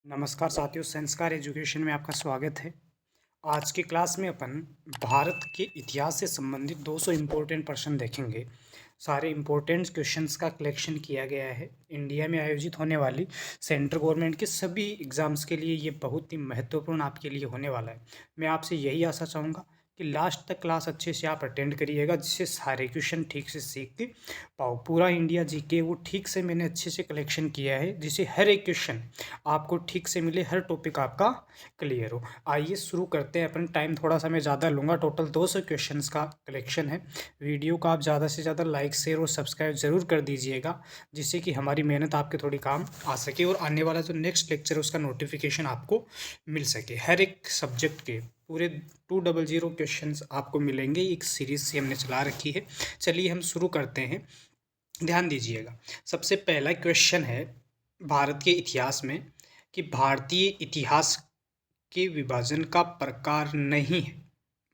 नमस्कार साथियों, संस्कार एजुकेशन में आपका स्वागत है। आज की क्लास में अपन भारत के इतिहास से संबंधित 200 इम्पोर्टेंट प्रश्न देखेंगे। सारे इम्पोर्टेंट क्वेश्चंस का कलेक्शन किया गया है। इंडिया में आयोजित होने वाली सेंट्रल गवर्नमेंट के सभी एग्ज़ाम्स के लिए ये बहुत ही महत्वपूर्ण आपके लिए होने वाला है। मैं आपसे यही आशा चाहूँगा कि लास्ट तक क्लास अच्छे से आप अटेंड करिएगा, जिससे सारे क्वेश्चन ठीक से सीख पाओ। पूरा इंडिया जीके वो ठीक से मैंने अच्छे से कलेक्शन किया है, जिससे हर एक क्वेश्चन आपको ठीक से मिले, हर टॉपिक आपका क्लियर हो। आइए शुरू करते हैं। अपन टाइम थोड़ा सा मैं ज़्यादा लूँगा, टोटल 200 क्वेश्चंस का कलेक्शन है। वीडियो को आप ज़्यादा से ज़्यादा लाइक शेयर और सब्सक्राइब ज़रूर कर दीजिएगा, जिससे कि हमारी मेहनत आपके थोड़ी काम आ सके और आने वाला जो नेक्स्ट लेक्चर है उसका नोटिफिकेशन आपको मिल सके। हर एक सब्जेक्ट के पूरे 200 क्वेश्चंस आपको मिलेंगे। एक सीरीज से हमने चला रखी है। चलिए हम शुरू करते हैं, ध्यान दीजिएगा। सबसे पहला क्वेश्चन है भारत के इतिहास में कि भारतीय इतिहास के विभाजन का प्रकार नहीं है।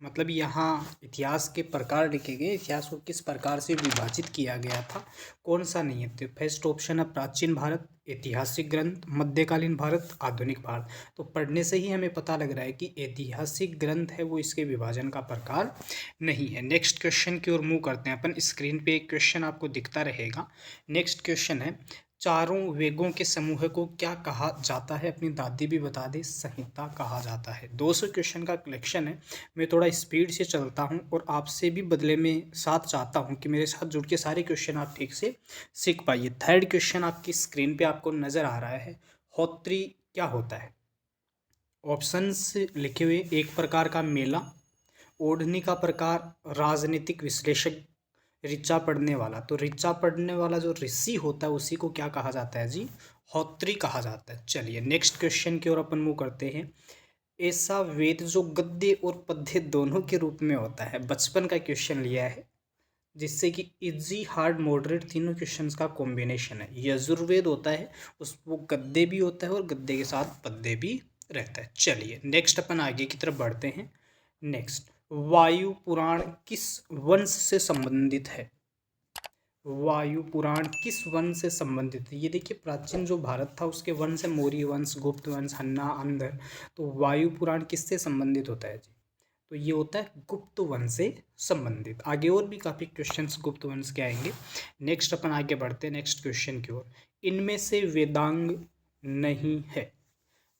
मतलब यहाँ इतिहास के प्रकार लिखे गए, इतिहास को किस प्रकार से विभाजित किया गया था, कौन सा नहीं है। तो फर्स्ट ऑप्शन है प्राचीन भारत, ऐतिहासिक ग्रंथ, मध्यकालीन भारत, आधुनिक भारत। तो पढ़ने से ही हमें पता लग रहा है कि ऐतिहासिक ग्रंथ है वो इसके विभाजन का प्रकार नहीं है। नेक्स्ट क्वेश्चन की ओर मूव करते हैं अपन। स्क्रीन पे एक क्वेश्चन आपको दिखता रहेगा। नेक्स्ट क्वेश्चन है चारों वेगों के समूह को क्या कहा जाता है। अपनी दादी भी बता दे, संहिता कहा जाता है। 200 क्वेश्चन का कलेक्शन है। मैं थोड़ा स्पीड से चलता हूं और आपसे भी बदले में साथ चाहता हूं कि मेरे साथ जुड़ के सारे क्वेश्चन आप ठीक से सीख पाइए। थर्ड क्वेश्चन आपकी स्क्रीन पे आपको नजर आ रहा है। होत्री क्या होता है। ऑप्शंस लिखे हुए, एक प्रकार का मेला, ओढ़नी का प्रकार, राजनीतिक विश्लेषक, ऋचा पढ़ने वाला। तो ऋचा पढ़ने वाला जो ऋषि होता है उसी को क्या कहा जाता है जी, होत्री कहा जाता है। चलिए नेक्स्ट क्वेश्चन की ओर अपन मूव करते हैं। ऐसा वेद जो गद्य और पद्य दोनों के रूप में होता है। बचपन का क्वेश्चन लिया है, जिससे कि इजी हार्ड मॉडरेट तीनों क्वेश्चंस का कॉम्बिनेशन है। यजुर्वेद होता है, उस वो गद्य भी होता है और गद्य के साथ पद्य भी रहता है। चलिए नेक्स्ट अपन आगे की तरफ बढ़ते हैं। नेक्स्ट, वायु पुराण किस वंश से संबंधित है। वायु पुराण किस वंश से संबंधित है। ये देखिए, प्राचीन जो भारत था उसके वंश है मौर्य वंश, गुप्त वंश, हन्ना, अंधर। तो वायु पुराण किससे संबंधित होता है जी, तो ये होता है गुप्त वंश से संबंधित। आगे और भी काफ़ी क्वेश्चंस गुप्त वंश के आएंगे। नेक्स्ट अपन आगे बढ़ते हैं नेक्स्ट क्वेश्चन की ओर। इनमें से वेदांग नहीं है।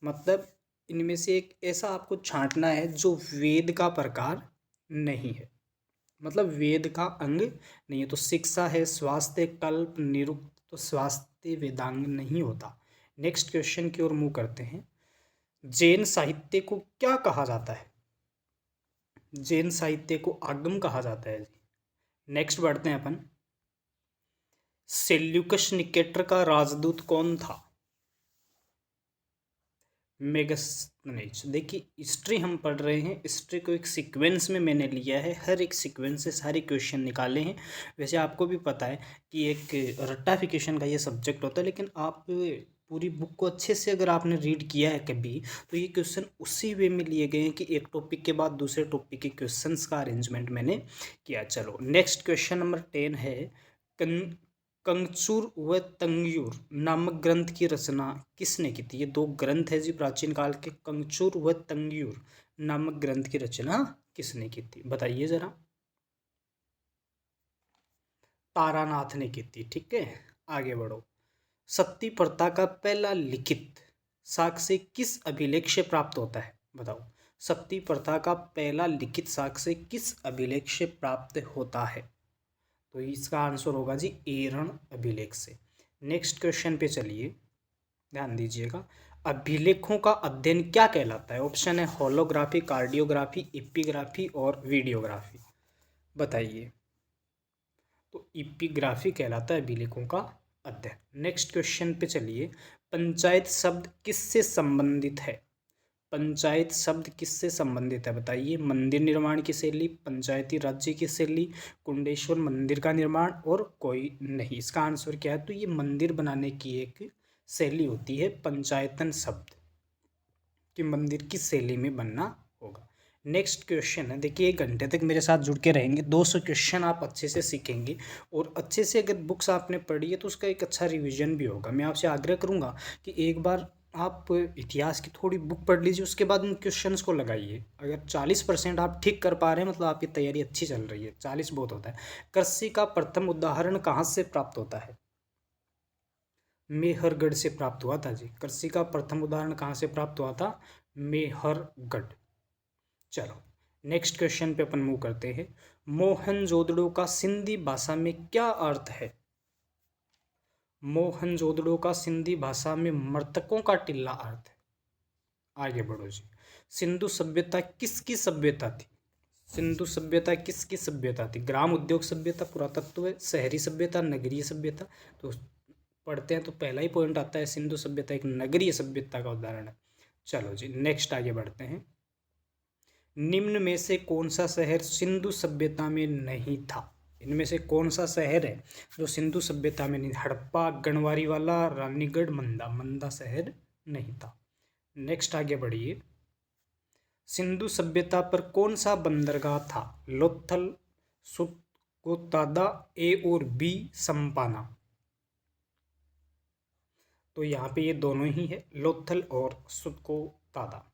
मतलब इनमें से एक ऐसा आपको छांटना है जो वेद का प्रकार नहीं है, मतलब वेद का अंग नहीं है। तो शिक्षा है, स्वास्थ्य, कल्प, निरुक्त। तो स्वास्थ्य वेदांग नहीं होता। नेक्स्ट क्वेश्चन की ओर मूव करते हैं। जैन साहित्य को क्या कहा जाता है। जैन साहित्य को आगम कहा जाता है। नेक्स्ट बढ़ते हैं अपन। सेल्यूकस निकेटर का राजदूत कौन था। मेगस्थनीज। देखिए, हिस्ट्री हम पढ़ रहे हैं, हिस्ट्री को एक सीक्वेंस में मैंने लिया है, हर एक सीक्वेंस से सारे क्वेश्चन निकाले हैं। वैसे आपको भी पता है कि एक रट्टाफिकेशन का ये सब्जेक्ट होता है, लेकिन आप पूरी बुक को अच्छे से अगर आपने रीड किया है कभी, तो ये क्वेश्चन उसी वे में लिए गए हैं कि एक टॉपिक के बाद दूसरे टॉपिक के क्वेश्चंस का अरेंजमेंट मैंने किया। चलो नेक्स्ट क्वेश्चन नंबर 10 है। कंचूर व तंगयूर नामक ग्रंथ की रचना किसने की थी। ये दो ग्रंथ है जी प्राचीन काल के। कंचूर व तंगयूर नामक ग्रंथ की रचना किसने की थी, बताइए जरा। तारानाथ ने की थी। ठीक है, आगे बढ़ो। सती प्रथा का पहला लिखित साक्ष्य किस अभिलेख से प्राप्त होता है, बताओ। सती प्रथा का पहला लिखित साक्ष्य किस अभिलेख से प्राप्त होता है। तो इसका आंसर होगा जी एरण अभिलेख से। नेक्स्ट क्वेश्चन पे चलिए, ध्यान दीजिएगा। अभिलेखों का अध्ययन क्या कहलाता है। ऑप्शन है होलोग्राफी, कार्डियोग्राफी, एपिग्राफी और वीडियोग्राफी। बताइए। तो एपिग्राफी कहलाता है अभिलेखों का अध्ययन। नेक्स्ट क्वेश्चन पे चलिए। पंचायत शब्द किससे संबंधित है। पंचायत शब्द किससे संबंधित है, बताइए। मंदिर निर्माण की शैली, पंचायती राज्य की शैली, कुंडेश्वर मंदिर का निर्माण और कोई नहीं। इसका आंसर क्या है, तो ये मंदिर बनाने की एक शैली होती है पंचायतन शब्द, कि मंदिर की शैली में बनना होगा। नेक्स्ट क्वेश्चन है, देखिए 1 घंटे तक मेरे साथ जुड़ के रहेंगे, 200 क्वेश्चन आप अच्छे से सीखेंगे और अच्छे से अगर बुक्स आपने पढ़ी है तो उसका एक अच्छा रिवीजन भी होगा। मैं आपसे आग्रह करूंगा कि एक बार आप इतिहास की थोड़ी बुक पढ़ लीजिए, उसके बाद उन क्वेश्चंस को लगाइए। अगर 40% आप ठीक कर पा रहे हैं मतलब आपकी तैयारी अच्छी चल रही है, 40 बहुत होता है। कृषि का प्रथम उदाहरण कहाँ से प्राप्त होता है? मेहरगढ़ से प्राप्त हुआ था जी। कृषि का प्रथम उदाहरण कहाँ से प्राप्त हुआ था? मेहरगढ़। चलो नेक्स्ट क्वेश्चन पे अपन मूव करते हैं। मोहनजोदड़ो का सिंधी भाषा में क्या अर्थ है? मोहनजोदड़ो का सिंधी भाषा में मृतकों का टिल्ला अर्थ है। आगे बढ़ो जी। सिंधु सभ्यता किसकी सभ्यता थी? सिंधु सभ्यता किसकी सभ्यता थी? ग्राम उद्योग सभ्यता, पुरातत्व, शहरी सभ्यता, नगरीय सभ्यता। तो पढ़ते हैं तो पहला ही पॉइंट आता है, सिंधु सभ्यता एक नगरीय सभ्यता का उदाहरण है। चलो जी नेक्स्ट आगे बढ़ते हैं। निम्न में से कौन सा शहर सिंधु सभ्यता में नहीं था? इनमें से कौन सा शहर है जो सिंधु सभ्यता में नहीं? हड़प्पा, गणवारी वाला, रानीगढ़, मंदा। मंदा शहर नहीं था। नेक्स्ट आगे बढ़िए। सिंधु सभ्यता पर कौन सा बंदरगाह था? लोथल, सुतकोतादा, ए और बी संपाना। तो यहाँ पे ये दोनों ही है, लोथल और सुतकोतादा।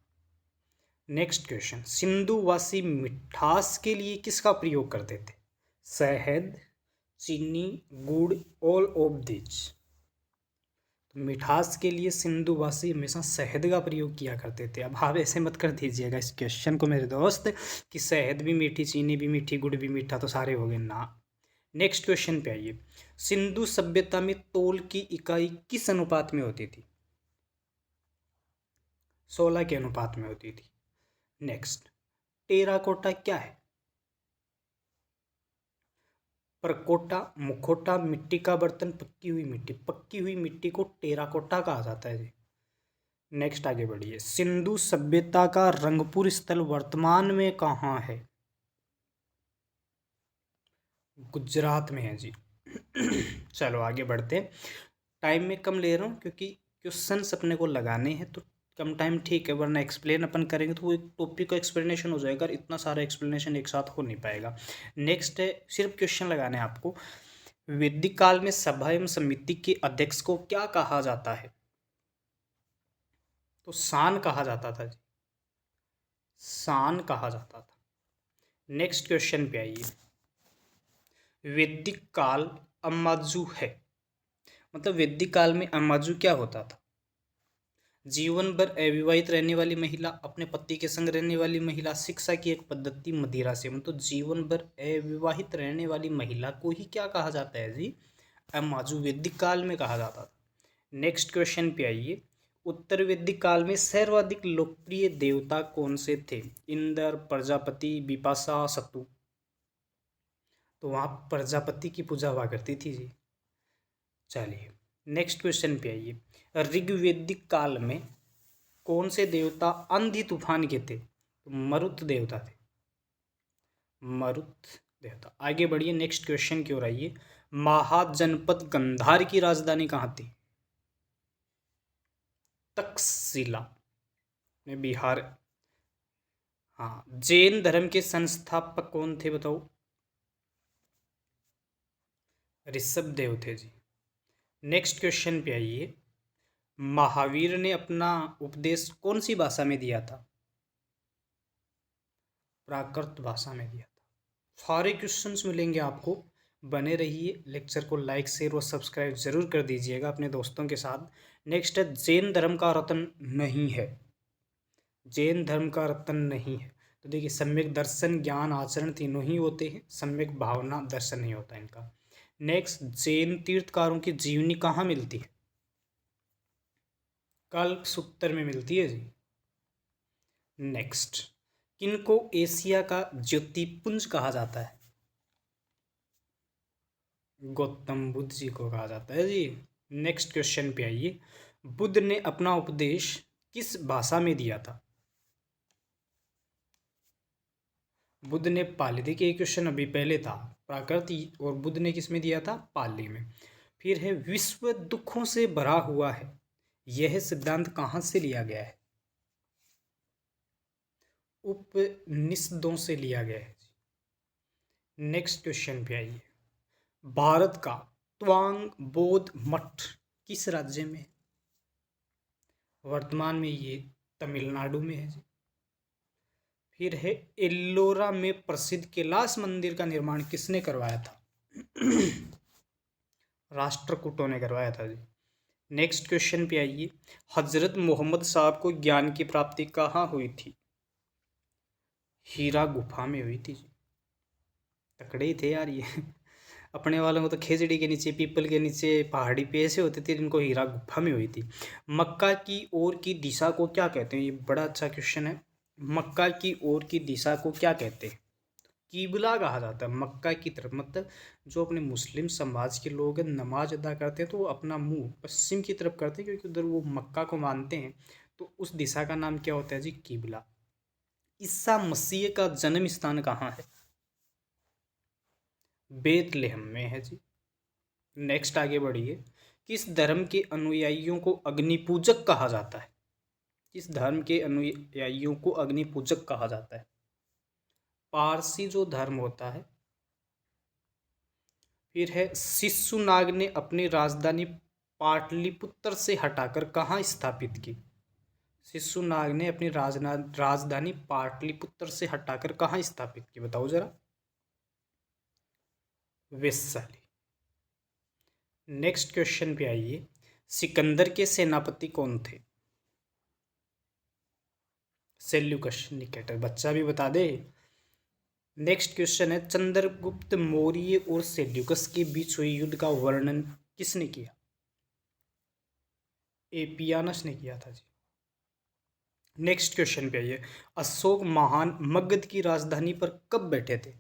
Next question. सिंधुवासी मिठास के लिए किसका प्रयोग करते थे? शहद, चीनी, गुड़, ऑल ऑफ दिस। तो मिठास के लिए सिंधुवासी हमेशा शहद का प्रयोग किया करते थे। अब आप ऐसे मत कर दीजिएगा इस क्वेश्चन को मेरे दोस्त कि शहद भी मीठी, चीनी भी मीठी, गुड़ भी मीठा, तो सारे हो गए ना। नेक्स्ट क्वेश्चन पे आइए। सिंधु सभ्यता में तौल की इकाई किस अनुपात में होती थी? 16 के अनुपात में होती थी। नेक्स्ट, टेराकोटा क्या है? परकोटा, मुखोटा, मिट्टी का बर्तन, पक्की हुई मिट्टी। पक्की हुई मिट्टी को टेराकोटा कहा जाता है जी। नेक्स्ट आगे बढ़िए। सिंधु सभ्यता का रंगपुर स्थल वर्तमान में कहाँ है? गुजरात में है जी। चलो आगे बढ़ते। टाइम में कम ले रहा हूँ क्योंकि क्वेश्चंस अपने को लगाने हैं, तो कम टाइम ठीक है, वरना एक्सप्लेन अपन करेंगे तो वो एक टॉपिक का एक्सप्लेनेशन हो जाएगा, इतना सारा एक्सप्लेनेशन एक साथ हो नहीं पाएगा। नेक्स्ट है, सिर्फ क्वेश्चन लगाने हैं आपको। वैदिक काल में सभा एवं समिति के अध्यक्ष को क्या कहा जाता है? तो सान कहा जाता था जी, सान कहा जाता था। नेक्स्ट क्वेश्चन पे आइए। वैदिक काल अम्माजू है, मतलब वैदिक काल में अम्माजू क्या होता था? जीवन भर अविवाहित रहने वाली महिला, अपने पति के संग रहने वाली महिला, शिक्षा की एक पद्धति, मदिरा सेवन। तो जीवन भर अविवाहित रहने वाली महिला को ही क्या कहा जाता है जी? अम्माजू। वैदिक काल में कहा जाता था। नेक्स्ट क्वेश्चन पे आइए। उत्तर वैदिक काल में सर्वाधिक लोकप्रिय देवता कौन से थे? इंद्र, प्रजापति, बिपाशा, सतु। तो वहाँ प्रजापति की पूजा हुआ करती थी जी। चलिए नेक्स्ट क्वेश्चन पे आइए। ऋग्वैदिक काल में कौन से देवता आंधी तूफान के थे? तो मरुत देवता थे, मरुत देवता। आगे बढ़िए, नेक्स्ट क्वेश्चन की ओर आइए। महाजनपद गंधार की राजधानी कहाँ थी? तक्षशिला में, बिहार। हाँ, जैन धर्म के संस्थापक कौन थे बताओ? ऋषभ देव थे जी। नेक्स्ट क्वेश्चन पे आइए। महावीर ने अपना उपदेश कौन सी भाषा में दिया था? प्राकृत भाषा में दिया था। सारे क्वेश्चंस मिलेंगे आपको, बने रहिए। लेक्चर को लाइक, शेयर और सब्सक्राइब जरूर कर दीजिएगा अपने दोस्तों के साथ। नेक्स्ट है, जैन धर्म का रतन नहीं है। जैन धर्म का रतन नहीं है। तो देखिए, सम्यक दर्शन, ज्ञान, आचरण तीनों ही होते हैं, सम्यक भावना दर्शन नहीं होता इनका। नेक्स्ट, जैन तीर्थकारों की जीवनी कहाँ मिलती है? कल्पसूत्र में मिलती है जी। नेक्स्ट, किनको एशिया का ज्योतिपुंज कहा जाता है? गौतम बुद्ध जी को कहा जाता है जी। नेक्स्ट क्वेश्चन पे आइए। बुद्ध ने अपना उपदेश किस भाषा में दिया था? बुद्ध ने पाली। देखिए क्वेश्चन अभी पहले था प्राकृत, और बुद्ध ने किस में दिया था? पाली में। फिर है, विश्व दुखों से भरा हुआ है, यह सिद्धांत कहाँ से लिया गया है? उपनिषदों से लिया गया है। नेक्स्ट क्वेश्चन पे आइए। भारत का त्वांग बौद्ध मठ किस राज्य में? वर्तमान में ये तमिलनाडु में है जी। फिर है एल्लोरा में प्रसिद्ध कैलाश मंदिर का निर्माण किसने करवाया था? राष्ट्रकूटों ने करवाया था जी। नेक्स्ट क्वेश्चन पे आइए। हजरत मोहम्मद साहब को ज्ञान की प्राप्ति कहाँ हुई थी? हीरा गुफा में हुई थी जी। तकड़े ही थे यार ये। अपने वालों को तो खेजड़ी के नीचे, पीपल के नीचे, पहाड़ी पे ऐसे होते थे, इनको हीरा गुफा में हुई थी। मक्का की ओर की दिशा को क्या कहते हैं? ये बड़ा अच्छा क्वेश्चन है। मक्का की ओर की दिशा को क्या कहते हैं? कीबला कहा जाता है मक्का की तरफ। मतलब जो अपने मुस्लिम समाज के लोग नमाज अदा करते हैं तो वो अपना मुंह पश्चिम की तरफ करते हैं, क्योंकि उधर वो मक्का को मानते हैं। तो उस दिशा का नाम क्या होता है जी? कीबला। ईसा मसीह का जन्म स्थान कहाँ है? बेतलेहम में है जी। नेक्स्ट आगे बढ़िए। किस धर्म के अनुयायियों को अग्निपूजक कहा जाता है? किस धर्म के अनुयायियों को अग्निपूजक कहा जाता है? पारसी जो धर्म होता है। फिर है शिशुनाग ने अपनी राजधानी पाटलिपुत्र से हटाकर कहाँ स्थापित की? शिशुनाग ने अपनी राजधानी पाटलिपुत्र से हटाकर कहाँ स्थापित की? बताओ जरा। वैशाली। नेक्स्ट क्वेश्चन पे आइए। सिकंदर के सेनापति कौन थे? Seleucus Nicator. बच्चा भी बता दे। नेक्स्ट क्वेश्चन है, चंद्रगुप्त मौर्य और सेल्यूकस के बीच हुए युद्ध का वर्णन किसने किया? एपियानस ने किया था जी। नेक्स्ट क्वेश्चन पे आइए। अशोक महान मगध की राजधानी पर कब बैठे थे?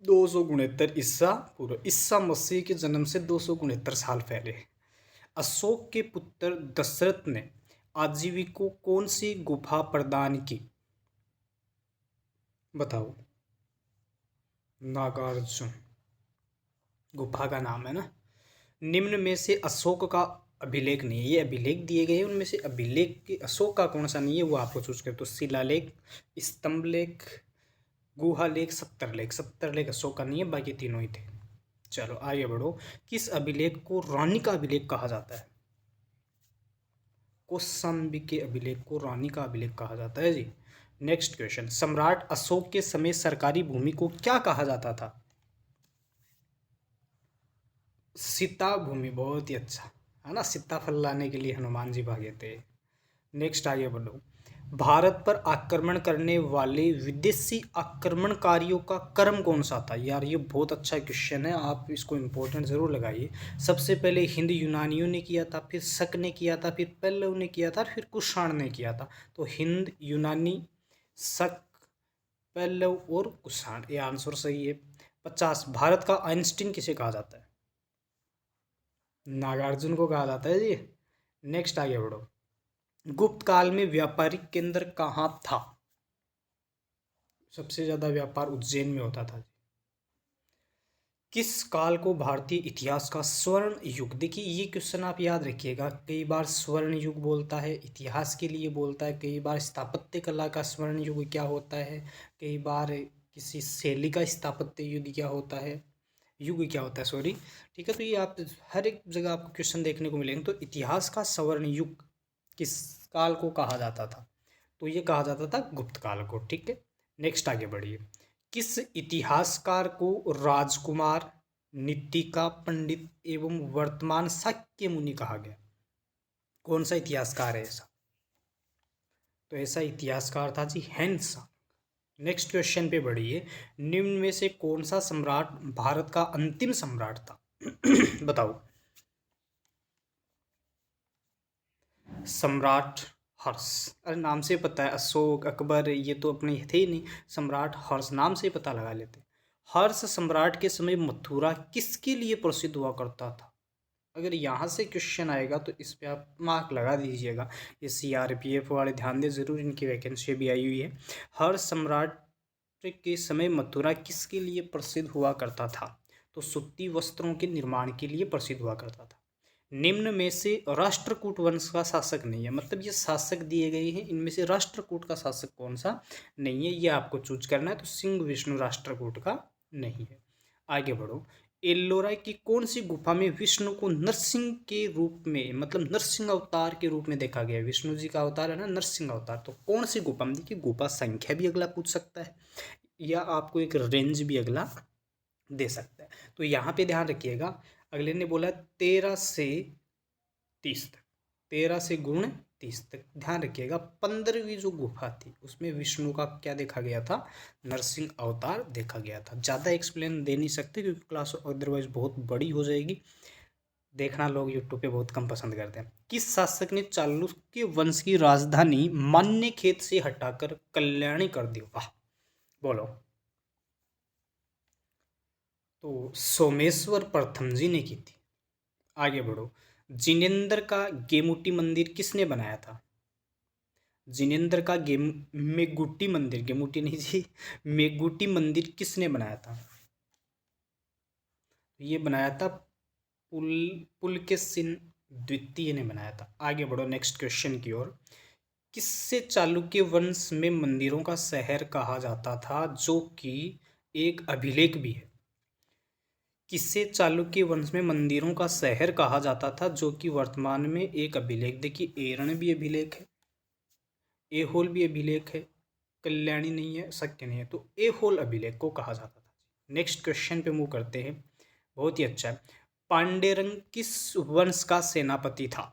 269 ईसा पूर्व। ईसा मसीह के जन्म से 269 साल पहले। अशोक के पुत्र दशरथ ने आजीविका को कौन सी गुफा प्रदान की? बताओ। नागार्जुन गुफा का नाम है ना। निम्न में से अशोक का अभिलेख नहीं है। ये अभिलेख दिए गए हैं, उनमें से अभिलेख के अशोक का कौन सा नहीं है वो आपको चूज कर। तो शिलालेख, स्तंभ लेख, गुहा लेख, सत्तर लेख। सत्तर लेख अशोक का नहीं है, बाकी तीनों ही थे। चलो आगे बढ़ो। किस अभिलेख को रानी का अभिलेख कहा जाता है? कौशाम्बी के अभिलेख को रानी का अभिलेख कहा जाता है जी। Next question. सम्राट अशोक के समय सरकारी भूमि को क्या कहा जाता था? सीता भूमि। बहुत ही अच्छा है ना। सीताफल लाने के लिए हनुमान जी भागे थे। नेक्स्ट आगे बढ़ो। भारत पर आक्रमण करने वाले विदेशी आक्रमणकारियों का क्रम कौन सा था? यार ये बहुत अच्छा क्वेश्चन है, आप इसको इम्पोर्टेंट ज़रूर लगाइए। सबसे पहले हिंद यूनानियों ने किया था, फिर शक ने किया था, फिर पल्लव ने किया था, फिर कुषाण ने किया था। तो हिंद, यूनानी, शक, पल्लव और कुषाण, ये आंसर सही है। 50। भारत का आइंस्टीन किसे कहा जाता है? नागार्जुन को कहा जाता है जी। नेक्स्ट आगे बढ़ो। गुप्त काल में व्यापारिक केंद्र कहाँ था? सबसे ज्यादा व्यापार उज्जैन में होता था। किस काल को भारतीय इतिहास का स्वर्ण युग? देखिए ये क्वेश्चन आप याद रखिएगा। कई बार स्वर्ण युग बोलता है, इतिहास के लिए बोलता है। कई बार स्थापत्य कला का स्वर्ण युग क्या होता है, कई बार किसी शैली का स्थापत्य युग क्या होता है, युग क्या होता है, सॉरी। ठीक है, तो ये आप हर एक जगह आपको क्वेश्चन देखने को मिलेंगे। तो इतिहास का स्वर्ण युग किस काल को कहा जाता था? तो ये कहा जाता था गुप्त काल को। ठीक है, नेक्स्ट आगे बढ़िए। किस इतिहासकार को राजकुमार, नीतिका पंडित एवं वर्तमान शाक्य मुनि कहा गया? कौन सा इतिहासकार है ऐसा? तो ऐसा इतिहासकार था जी हैंसा। नेक्स्ट क्वेश्चन पे बढ़िए। निम्न में से कौन सा सम्राट भारत का अंतिम सम्राट था? बताओ। सम्राट हर्ष। अरे नाम से पता है, अशोक, अकबर ये तो अपने थे ही नहीं। सम्राट हर्ष नाम से पता लगा लेते। हर्ष सम्राट के समय मथुरा किसके लिए प्रसिद्ध हुआ करता था? अगर यहाँ से क्वेश्चन आएगा तो इस पे आप मार्क लगा दीजिएगा। ये CRPF वाले ध्यान दें ज़रूर, इनकी वैकेंसी भी आई हुई है। हर्ष सम्राट के समय मथुरा किसके लिए प्रसिद्ध हुआ करता था? तो सूती वस्त्रों के निर्माण के लिए प्रसिद्ध हुआ करता था। निम्न में से राष्ट्रकूट वंश का शासक नहीं है। मतलब ये शासक दिए गए हैं, इनमें से राष्ट्रकूट का शासक कौन सा नहीं है, ये आपको चूज करना है। तो सिंह विष्णु राष्ट्रकूट का नहीं है। आगे बढ़ो। एल्लोरा की कौन सी गुफा में विष्णु को नरसिंह के रूप में, मतलब नरसिंह अवतार के रूप में देखा गया है? विष्णु जी का अवतार है ना नरसिंह अवतार, तो कौन सी गुफा में? देखिए गुफा संख्या भी अगला पूछ सकता है या आपको एक रेंज भी अगला दे सकता है। तो यहाँ पे ध्यान रखिएगा, अगले ने बोला 13 से 30 तक, 13 से गुण 30 तक। ध्यान रखिएगा 15वीं जो गुफा थी उसमें विष्णु का क्या देखा गया था? नरसिंह अवतार देखा गया था। ज़्यादा एक्सप्लेन दे नहीं सकते क्योंकि क्लास अदरवाइज बहुत बड़ी हो जाएगी, देखना लोग यूट्यूब पे बहुत कम पसंद करते हैं। किस शासक ने चालुक्य वंश की राजधानी मान्यखेत से हटाकर कल्याणी कर दी? वाह, बोलो। तो सोमेश्वर प्रथम जी ने की थी। आगे बढ़ो। जिनेंद्र का गेमुटी मंदिर किसने बनाया था? जिनेंद्र का मेगुटी मंदिर, गेमुटी नहीं जी, मेगुटी मंदिर किसने बनाया था? ये बनाया था पुल पुलकेशिन द्वितीय ने बनाया था। आगे बढ़ो नेक्स्ट क्वेश्चन की ओर। किससे चालुक्य वंश में मंदिरों का शहर कहा जाता था, जो कि एक अभिलेख भी है? किससे चालुक्य वंश में मंदिरों का शहर कहा जाता था, जो कि वर्तमान में एक अभिलेख? देखिए एरण भी अभिलेख है, एहोल भी अभिलेख है, कल्याणी नहीं है, शक्य नहीं है, तो एहोल अभिलेख को कहा जाता था। नेक्स्ट क्वेश्चन पे मूव करते हैं, बहुत ही अच्छा है। पांडेरंग किस वंश का सेनापति था?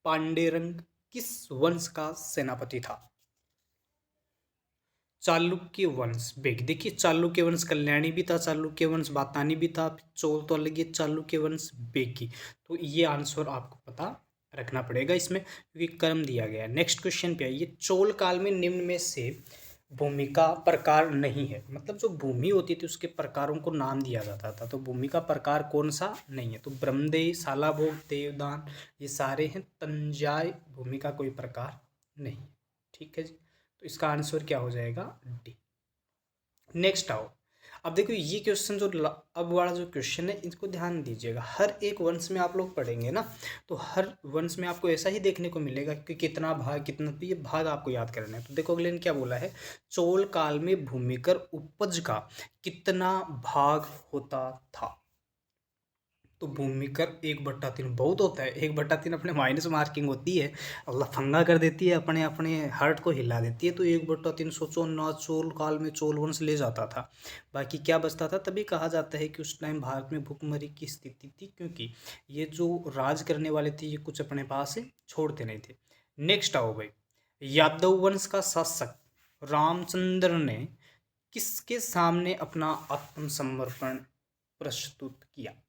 पांडेरंग किस वंश का सेनापति था? चालुक्य वंश बेग, देखिए चालुक्य वंश कल्याणी भी था, चालुक्य वंश बातानी भी था, चोल तो अलग ही, चालुक्य वंश बेगी। तो ये आंसर आपको पता रखना पड़ेगा इसमें क्योंकि क्रम दिया गया है। नेक्स्ट क्वेश्चन पे आइए। चोल काल में निम्न में से भूमि का प्रकार नहीं है, मतलब जो भूमि होती थी उसके प्रकारों को नाम दिया जाता था, तो भूमि का प्रकार कौन सा नहीं है? तो ब्रह्मदेय, शालाभोग, देवदान, ये सारे हैं। तंजाय भूमि का कोई प्रकार नहीं। ठीक है जी, तो इसका आंसर क्या हो जाएगा? डी। नेक्स्ट आओ। अब देखो ये क्वेश्चन जो अब वाला जो क्वेश्चन है इसको ध्यान दीजिएगा। हर एक वंश में आप लोग पढ़ेंगे ना, तो हर वंश में आपको ऐसा ही देखने को मिलेगा कि कितना भाग कितना, तो ये भाग आपको याद करना है। तो देखो अगले ने क्या बोला है, चोल काल में भूमिकर उपज का कितना भाग होता था? तो भूमिकर 1/3 बहुत होता है। 1/3 अपने माइनस मार्किंग होती है, लफंगा कर देती है, अपने अपने हार्ट को हिला देती है। तो 1/3 सोचो ना, चोल काल में चोल वंश ले जाता था, बाकी क्या बचता था? तभी कहा जाता है कि उस टाइम भारत में भूखमरी की स्थिति थी, क्योंकि ये जो राज करने वाले थे ये कुछ अपने पास से छोड़ते नहीं थे। नेक्स्ट आओ भाई। यादव वंश का शासक रामचंद्र ने किसके सामने अपना आत्मसमर्पण प्रस्तुत किया?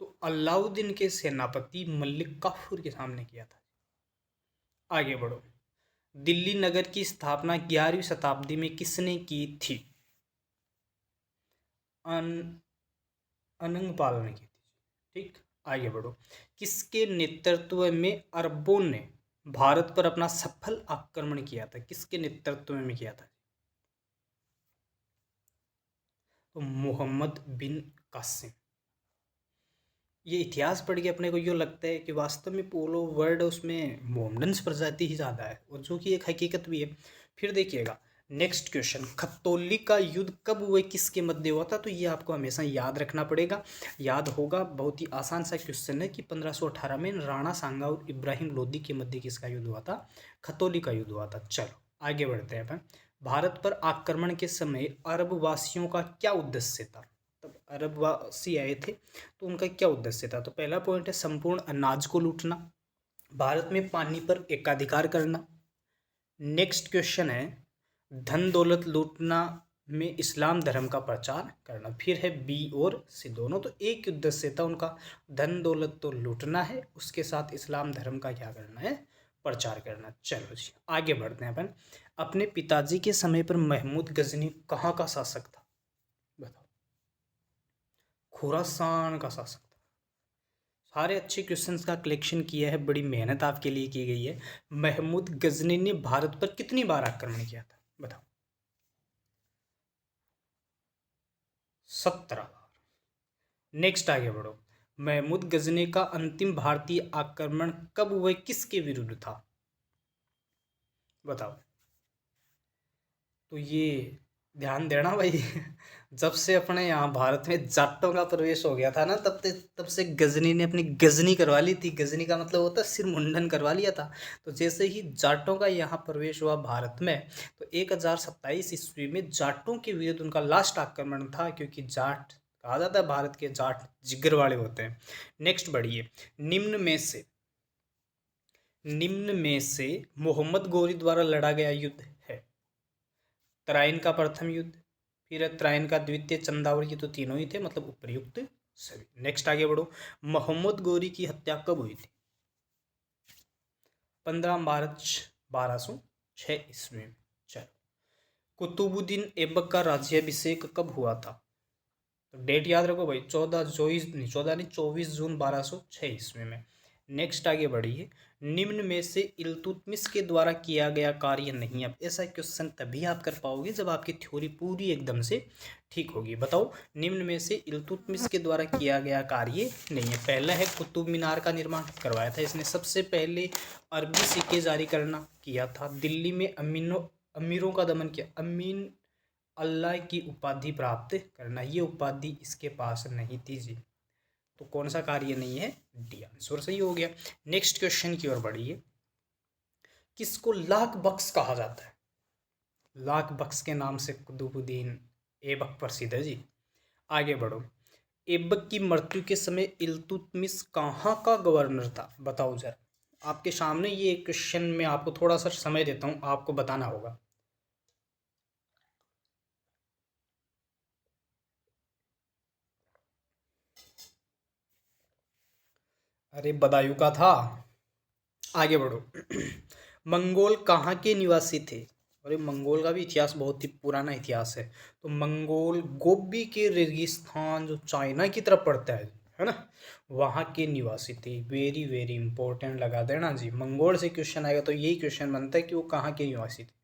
तो अलाउद्दीन के सेनापति मलिक काफूर के सामने किया था। आगे बढ़ो। दिल्ली नगर की स्थापना 11वीं शताब्दी में किसने की थी? अन अनंगपाल ने की थी। ठीक, आगे बढ़ो। किसके नेतृत्व में अरबों ने भारत पर अपना सफल आक्रमण किया था? किसके नेतृत्व में किया था? तो मोहम्मद बिन कासिम। ये इतिहास पढ़ के अपने को यूँ लगता है कि वास्तव में पोलो वर्ड उसमें मोहम्मडन्स प्रजाति ही ज़्यादा है, और जो कि एक हकीकत भी है। फिर देखिएगा नेक्स्ट क्वेश्चन, खतौली का युद्ध कब हुए, किसके मध्य हुआ था? तो ये आपको हमेशा याद रखना पड़ेगा, याद होगा। बहुत ही आसान सा क्वेश्चन है कि 1518 में राणा सांगा और इब्राहिम लोदी के मध्य किसका युद्ध हुआ था? खतौली का युद्ध हुआ था। चलो आगे बढ़ते हैं अपन। भारत पर आक्रमण के समय अरब वासियों का क्या उद्देश्य था? तब अरबवासी आए थे तो उनका क्या उद्देश्य था? तो पहला पॉइंट है संपूर्ण अनाज को लूटना, भारत में पानी पर एकाधिकार करना। नेक्स्ट क्वेश्चन है धन दौलत लूटना में इस्लाम धर्म का प्रचार करना। फिर है बी और सी दोनों, तो एक उद्देश्य था उनका, धन दौलत तो लूटना है, उसके साथ इस्लाम धर्म का क्या करना है? प्रचार करना। चलो जी आगे बढ़ते हैं अपन। अपने पिताजी के समय पर महमूद गजनी कहाँ का शासक था? बताओ। खुरासान का शासक था। सारे अच्छे क्वेश्चंस का कलेक्शन किया है, बड़ी मेहनत आपके लिए की गई है। महमूद गजनी ने भारत पर कितनी बार आक्रमण किया था? बताओ। 17 बार। नेक्स्ट आगे बढ़ो। महमूद गजनी का अंतिम भारतीय आक्रमण कब हुआ, किसके विरुद्ध था? बताओ। तो ये ध्यान देना भाई। जब से अपने यहाँ भारत में जाटों का प्रवेश हो गया था ना, तब से गजनी ने अपनी गजनी करवा ली थी। गजनी का मतलब होता है सिर मुंडन करवा लिया था। तो जैसे ही जाटों का यहाँ प्रवेश हुआ भारत में, तो 1027 ईस्वी में जाटों के विरुद्ध उनका लास्ट आक्रमण था, क्योंकि जाट कहा जाता है भारत के जाट जिगर वाले होते हैं। नेक्स्ट बढ़िए। निम्न में से मोहम्मद गोरी द्वारा लड़ा गया युद्ध है। तराइन का प्रथम युद्ध, फिर है तराइन का द्वितीय, चंदावरी, ये तो तीनों ही थे, मतलब उपर्युक्त सभी। नेक्स्ट आगे बढ़ो। मोहम्मद गोरी की हत्या कब हुई थी? 15 मार्च 1206 ईस्वी में। चलो। कुतुबुद्दीन ऐबक का राज्याभिषेक कब हुआ था? तो डेट याद रखो भाई, 14 नहीं 24 जून 1206 ईस्वी में। नेक्स्ट आगे बढ़िए। निम्न में से इल्तुतमिश के द्वारा किया गया कार्य नहीं। अब ऐसा क्वेश्चन तभी आप कर पाओगे जब आपकी थ्योरी पूरी एकदम से ठीक होगी। बताओ, निम्न में से इल्तुतमिश के द्वारा किया गया कार्य नहीं है। पहला है कुतुब मीनार का निर्माण करवाया था इसने। सबसे पहले अरबी सिक्के जारी करना किया था। दिल्ली में अमीरों का दमन किया। अमीन अल्लाह की उपाधि प्राप्त करना, ये उपाधि इसके पास नहीं थी जी। तो कौन सा कार्य नहीं है? डी आंसर सही हो गया। नेक्स्ट क्वेश्चन की ओर बढ़िए। किसको लाख बख्श कहा जाता है? लाख बख्श के नाम से कुतुबुद्दीन ऐबक प्रसिद्ध है जी। आगे बढ़ो। ऐबक की मृत्यु के समय इल्तुतमिश कहाँ का गवर्नर था? बताओ जरा। आपके सामने ये क्वेश्चन में आपको थोड़ा सा समय देता हूँ, आपको बताना होगा। अरे बदायूं का था। आगे बढ़ो। मंगोल कहाँ के निवासी थे? अरे मंगोल का भी इतिहास बहुत ही पुराना इतिहास है। तो मंगोल गोबी के रेगिस्तान जो चाइना की तरफ पड़ता है ना, वहाँ के निवासी थे। वेरी वेरी इंपॉर्टेंट लगा देना जी। मंगोल से क्वेश्चन आएगा तो यही क्वेश्चन बनता है कि वो कहाँ के निवासी थे।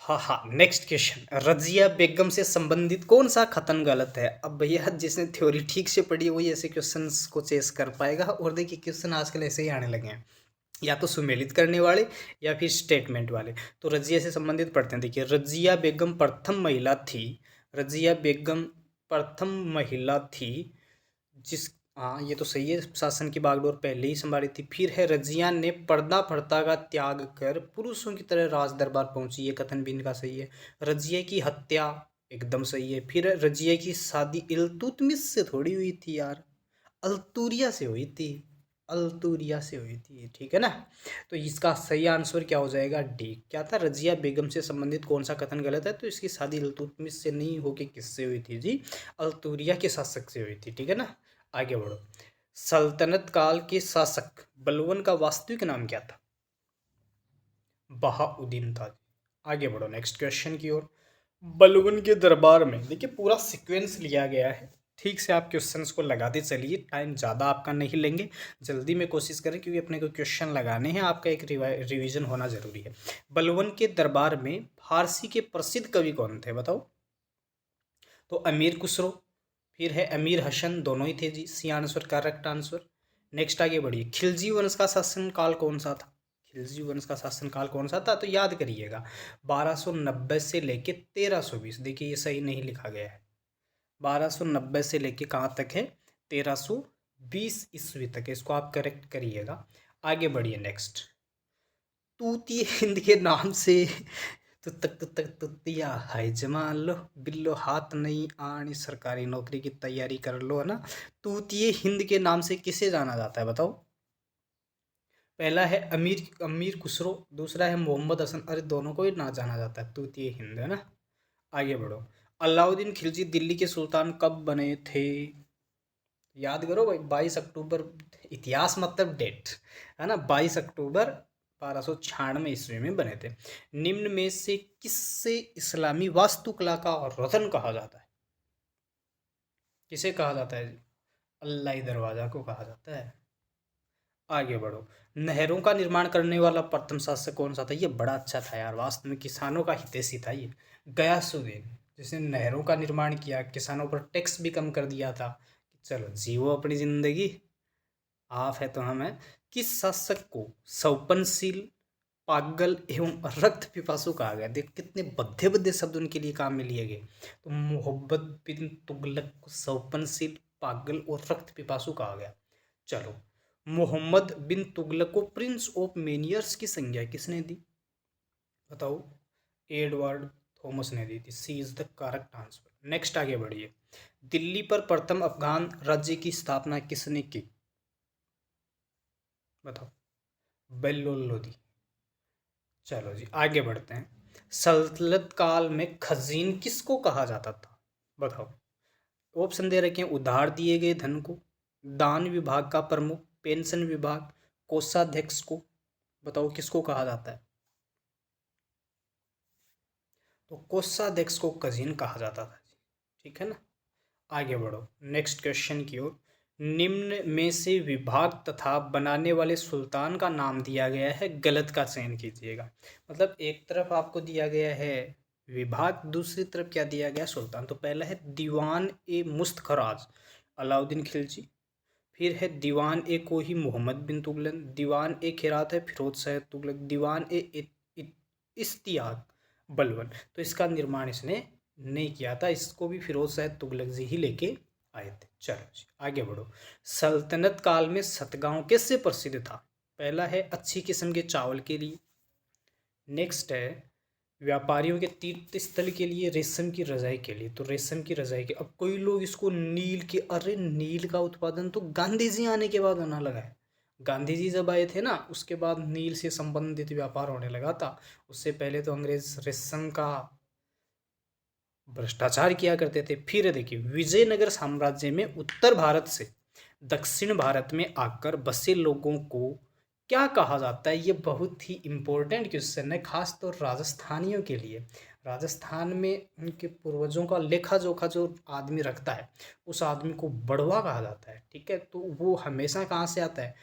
हाँ हाँ। Next question. रजिया बेगम से संबंधित कौन सा कथन गलत है? अब भैया जिसने थ्योरी ठीक से पढ़ी है वही ऐसे क्वेश्चंस को चेस कर पाएगा। और देखिए क्वेश्चन आजकल ऐसे ही आने लगे हैं, या तो सुमेलित करने वाले या फिर स्टेटमेंट वाले। तो रजिया से संबंधित पढ़ते हैं। देखिए, रजिया बेगम प्रथम महिला थी। रजिया बेगम प्रथम महिला थी जिस, हाँ ये तो सही है, शासन की बागडोर पहले ही संभाली थी। फिर है रजिया ने पर्दा प्रथा का त्याग कर पुरुषों की तरह राज दरबार पहुंची, ये कथन भी इनका सही है। रजिया की हत्या एकदम सही है। फिर रजिया की शादी इल्तुतमिश से थोड़ी हुई थी यार, अल्तूरिया से हुई थी। अल्तूरिया से हुई थी, ठीक है ना। तो इसका सही आंसर क्या हो जाएगा? डी। क्या था? रजिया बेगम से संबंधित कौन सा कथन गलत है? तो इसकी शादी इल्तुतमिश से नहीं होके किससे हुई थी जी? अल्तूरिया के शासक से हुई थी, ठीक है ना। आगे बढ़ो। सल्तनत काल के शासक बलवन का वास्तविक नाम क्या था? बहाउद्दीन था। आगे बढ़ो नेक्स्ट क्वेश्चन की ओर। बलवन के दरबार में, देखिए पूरा सीक्वेंस लिया गया है, ठीक से आप क्वेश्चंस को लगाते चलिए। टाइम ज़्यादा आपका नहीं लेंगे, जल्दी में कोशिश करें, क्योंकि अपने को क्वेश्चन लगाने हैं। आपका एक रिवीजन होना जरूरी है। बलवन के दरबार में फारसी के प्रसिद्ध कवि कौन थे? बताओ। तो अमीर खुसरो, फिर है अमीर हसन, दोनों ही थे जी। C answer correct answer. Next आगे बढ़िए। खिलजी वंश का शासनकाल कौन सा था? खिलजी वंश का शासनकाल कौन सा था? तो याद करिएगा, 1290 से लेके 1320। देखिए ये सही नहीं लिखा गया है। 1290 से लेके कहाँ तक है? 1320 ईस्वी तक है। इसको आप करेक्ट करिएगा। आगे बढ़िए नेक्स्ट। तूती हिंद के नाम से तुतक तुतक तुतिया है जमा लो, बिल्लो हाथ नहीं आनी, सरकारी नौकरी की तैयारी कर लो, है ना। तूतिए हिंद के नाम से किसे जाना जाता है? बताओ। पहला है अमीर अमीर खुसरो, दूसरा है मोहम्मद हसन। अरे दोनों को ही ना जाना जाता है, तूतिए हिंद, है ना। आगे बढ़ो। अलाउद्दीन खिलजी दिल्ली के सुल्तान कब बने थे? याद करो भाई, 22 अक्टूबर। इतिहास मतलब डेट, है ना। 22 अक्टूबर 1296 ईस्वी में बने थे। निम्न में से किससे इस्लामी वास्तुकला का रतन कहा जाता है? किसे कहा जाता है जी? अल्लाही दरवाजा को कहा जाता है। आगे बढ़ो। नहरों का निर्माण करने वाला प्रथम शासक कौन सा था? ये बड़ा अच्छा था यार, वास्तव में किसानों का हितैषी था ये। गयासुद्दीन, जिसने नहरों का निर्माण किया, किसानों पर टैक्स भी कम कर दिया था। चलो जीवो अपनी जिंदगी, आप है तो हम है। किस शासक को सौपनशील, पागल एवं रक्त पिपासु कहा गया। देख कितने बद्धे बद्धे शब्द उनके लिए काम में लिए गए। तो मोहब्बत बिन तुगलक को सौपनशील, पागल और रक्त पिपासु कहा गया। चलो, मोहम्मद बिन तुगलक को प्रिंस ऑफ मेनियर्स की संज्ञा किसने दी? बताओ। एडवर्ड थॉमस ने दी थी। C is the correct answer. Next आगे बढ़िए। दिल्ली पर प्रथम अफगान राज्य की स्थापना किसने की? बताओ। बेल्लो लोदी। चलो जी आगे बढ़ते हैं। सल्तनत काल में खजीन किसको कहा जाता था? बताओ। ऑप्शन दे रखे हैं। उधार दिए गए धन को, दान विभाग का प्रमुख, पेंशन विभाग, कोषाध्यक्ष को। बताओ किसको कहा जाता है? तो कोषाध्यक्ष को खजीन कहा जाता था जी। ठीक है ना। आगे बढ़ो नेक्स्ट क्वेश्चन की ओर। निम्न में से विभाग तथा बनाने वाले सुल्तान का नाम दिया गया है, गलत का चयन कीजिएगा। मतलब एक तरफ आपको दिया गया है विभाग, दूसरी तरफ क्या दिया गया? सुल्तान। तो पहला है दीवान ए मुस्तखराज अलाउद्दीन खिलजी, फिर है दीवान ए कोही मोहम्मद बिन तुगलक, दीवान ए खिरात है फिरोज शाह तुगलक, दीवान इश्तियाक बलबन। तो इसका निर्माण इसने नहीं किया था, इसको भी फिरोज शाह तुगलक जी ही लेके आए थे। चलो जी आगे बढ़ो। सल्तनत काल में सतगांव कैसे प्रसिद्ध था? पहला है अच्छी किस्म के चावल के लिए, नेक्स्ट है व्यापारियों के तीर्थ स्थल के लिए, रेशम की रजाई के लिए। तो रेशम की रजाई के, अब कोई लोग इसको नील के, अरे नील का उत्पादन तो गांधी जी आने के बाद होना लगा है। गांधी जी जब आए थे ना, उसके बाद नील से संबंधित व्यापार होने लगा था। उससे पहले तो अंग्रेज रेशम का भ्रष्टाचार किया करते थे। फिर देखिए विजयनगर साम्राज्य में उत्तर भारत से दक्षिण भारत में आकर बसे लोगों को क्या कहा जाता है? ये बहुत ही इम्पोर्टेंट क्वेश्चन है, खास तौर राजस्थानियों के लिए। राजस्थान में उनके पूर्वजों का लेखा जोखा जो आदमी रखता है, उस आदमी को बड़वा कहा जाता है। ठीक है, तो वो हमेशा कहाँ से आता है?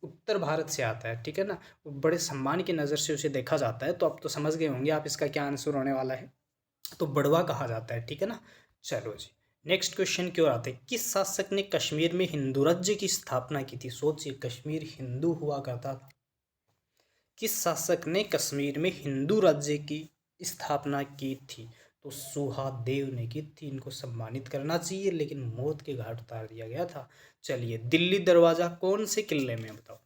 उत्तर भारत से आता है। ठीक है ना, बड़े सम्मान की नज़र से उसे देखा जाता है। तो अब तो समझ गए होंगे आप इसका क्या आंसर होने वाला है। तो बड़वा कहा जाता है। ठीक है ना। चलो जी नेक्स्ट क्वेश्चन की ओर आते हैं। किस शासक ने कश्मीर में हिंदू राज्य की स्थापना की थी? सोचिए, कश्मीर हिंदू हुआ करता था। किस शासक ने कश्मीर में हिंदू राज्य की स्थापना की थी? तो सुहादेव ने की थी। इनको सम्मानित करना चाहिए, लेकिन मौत के घाट उतार दिया गया था। चलिए, दिल्ली दरवाजा कौन से किले में? बताओ।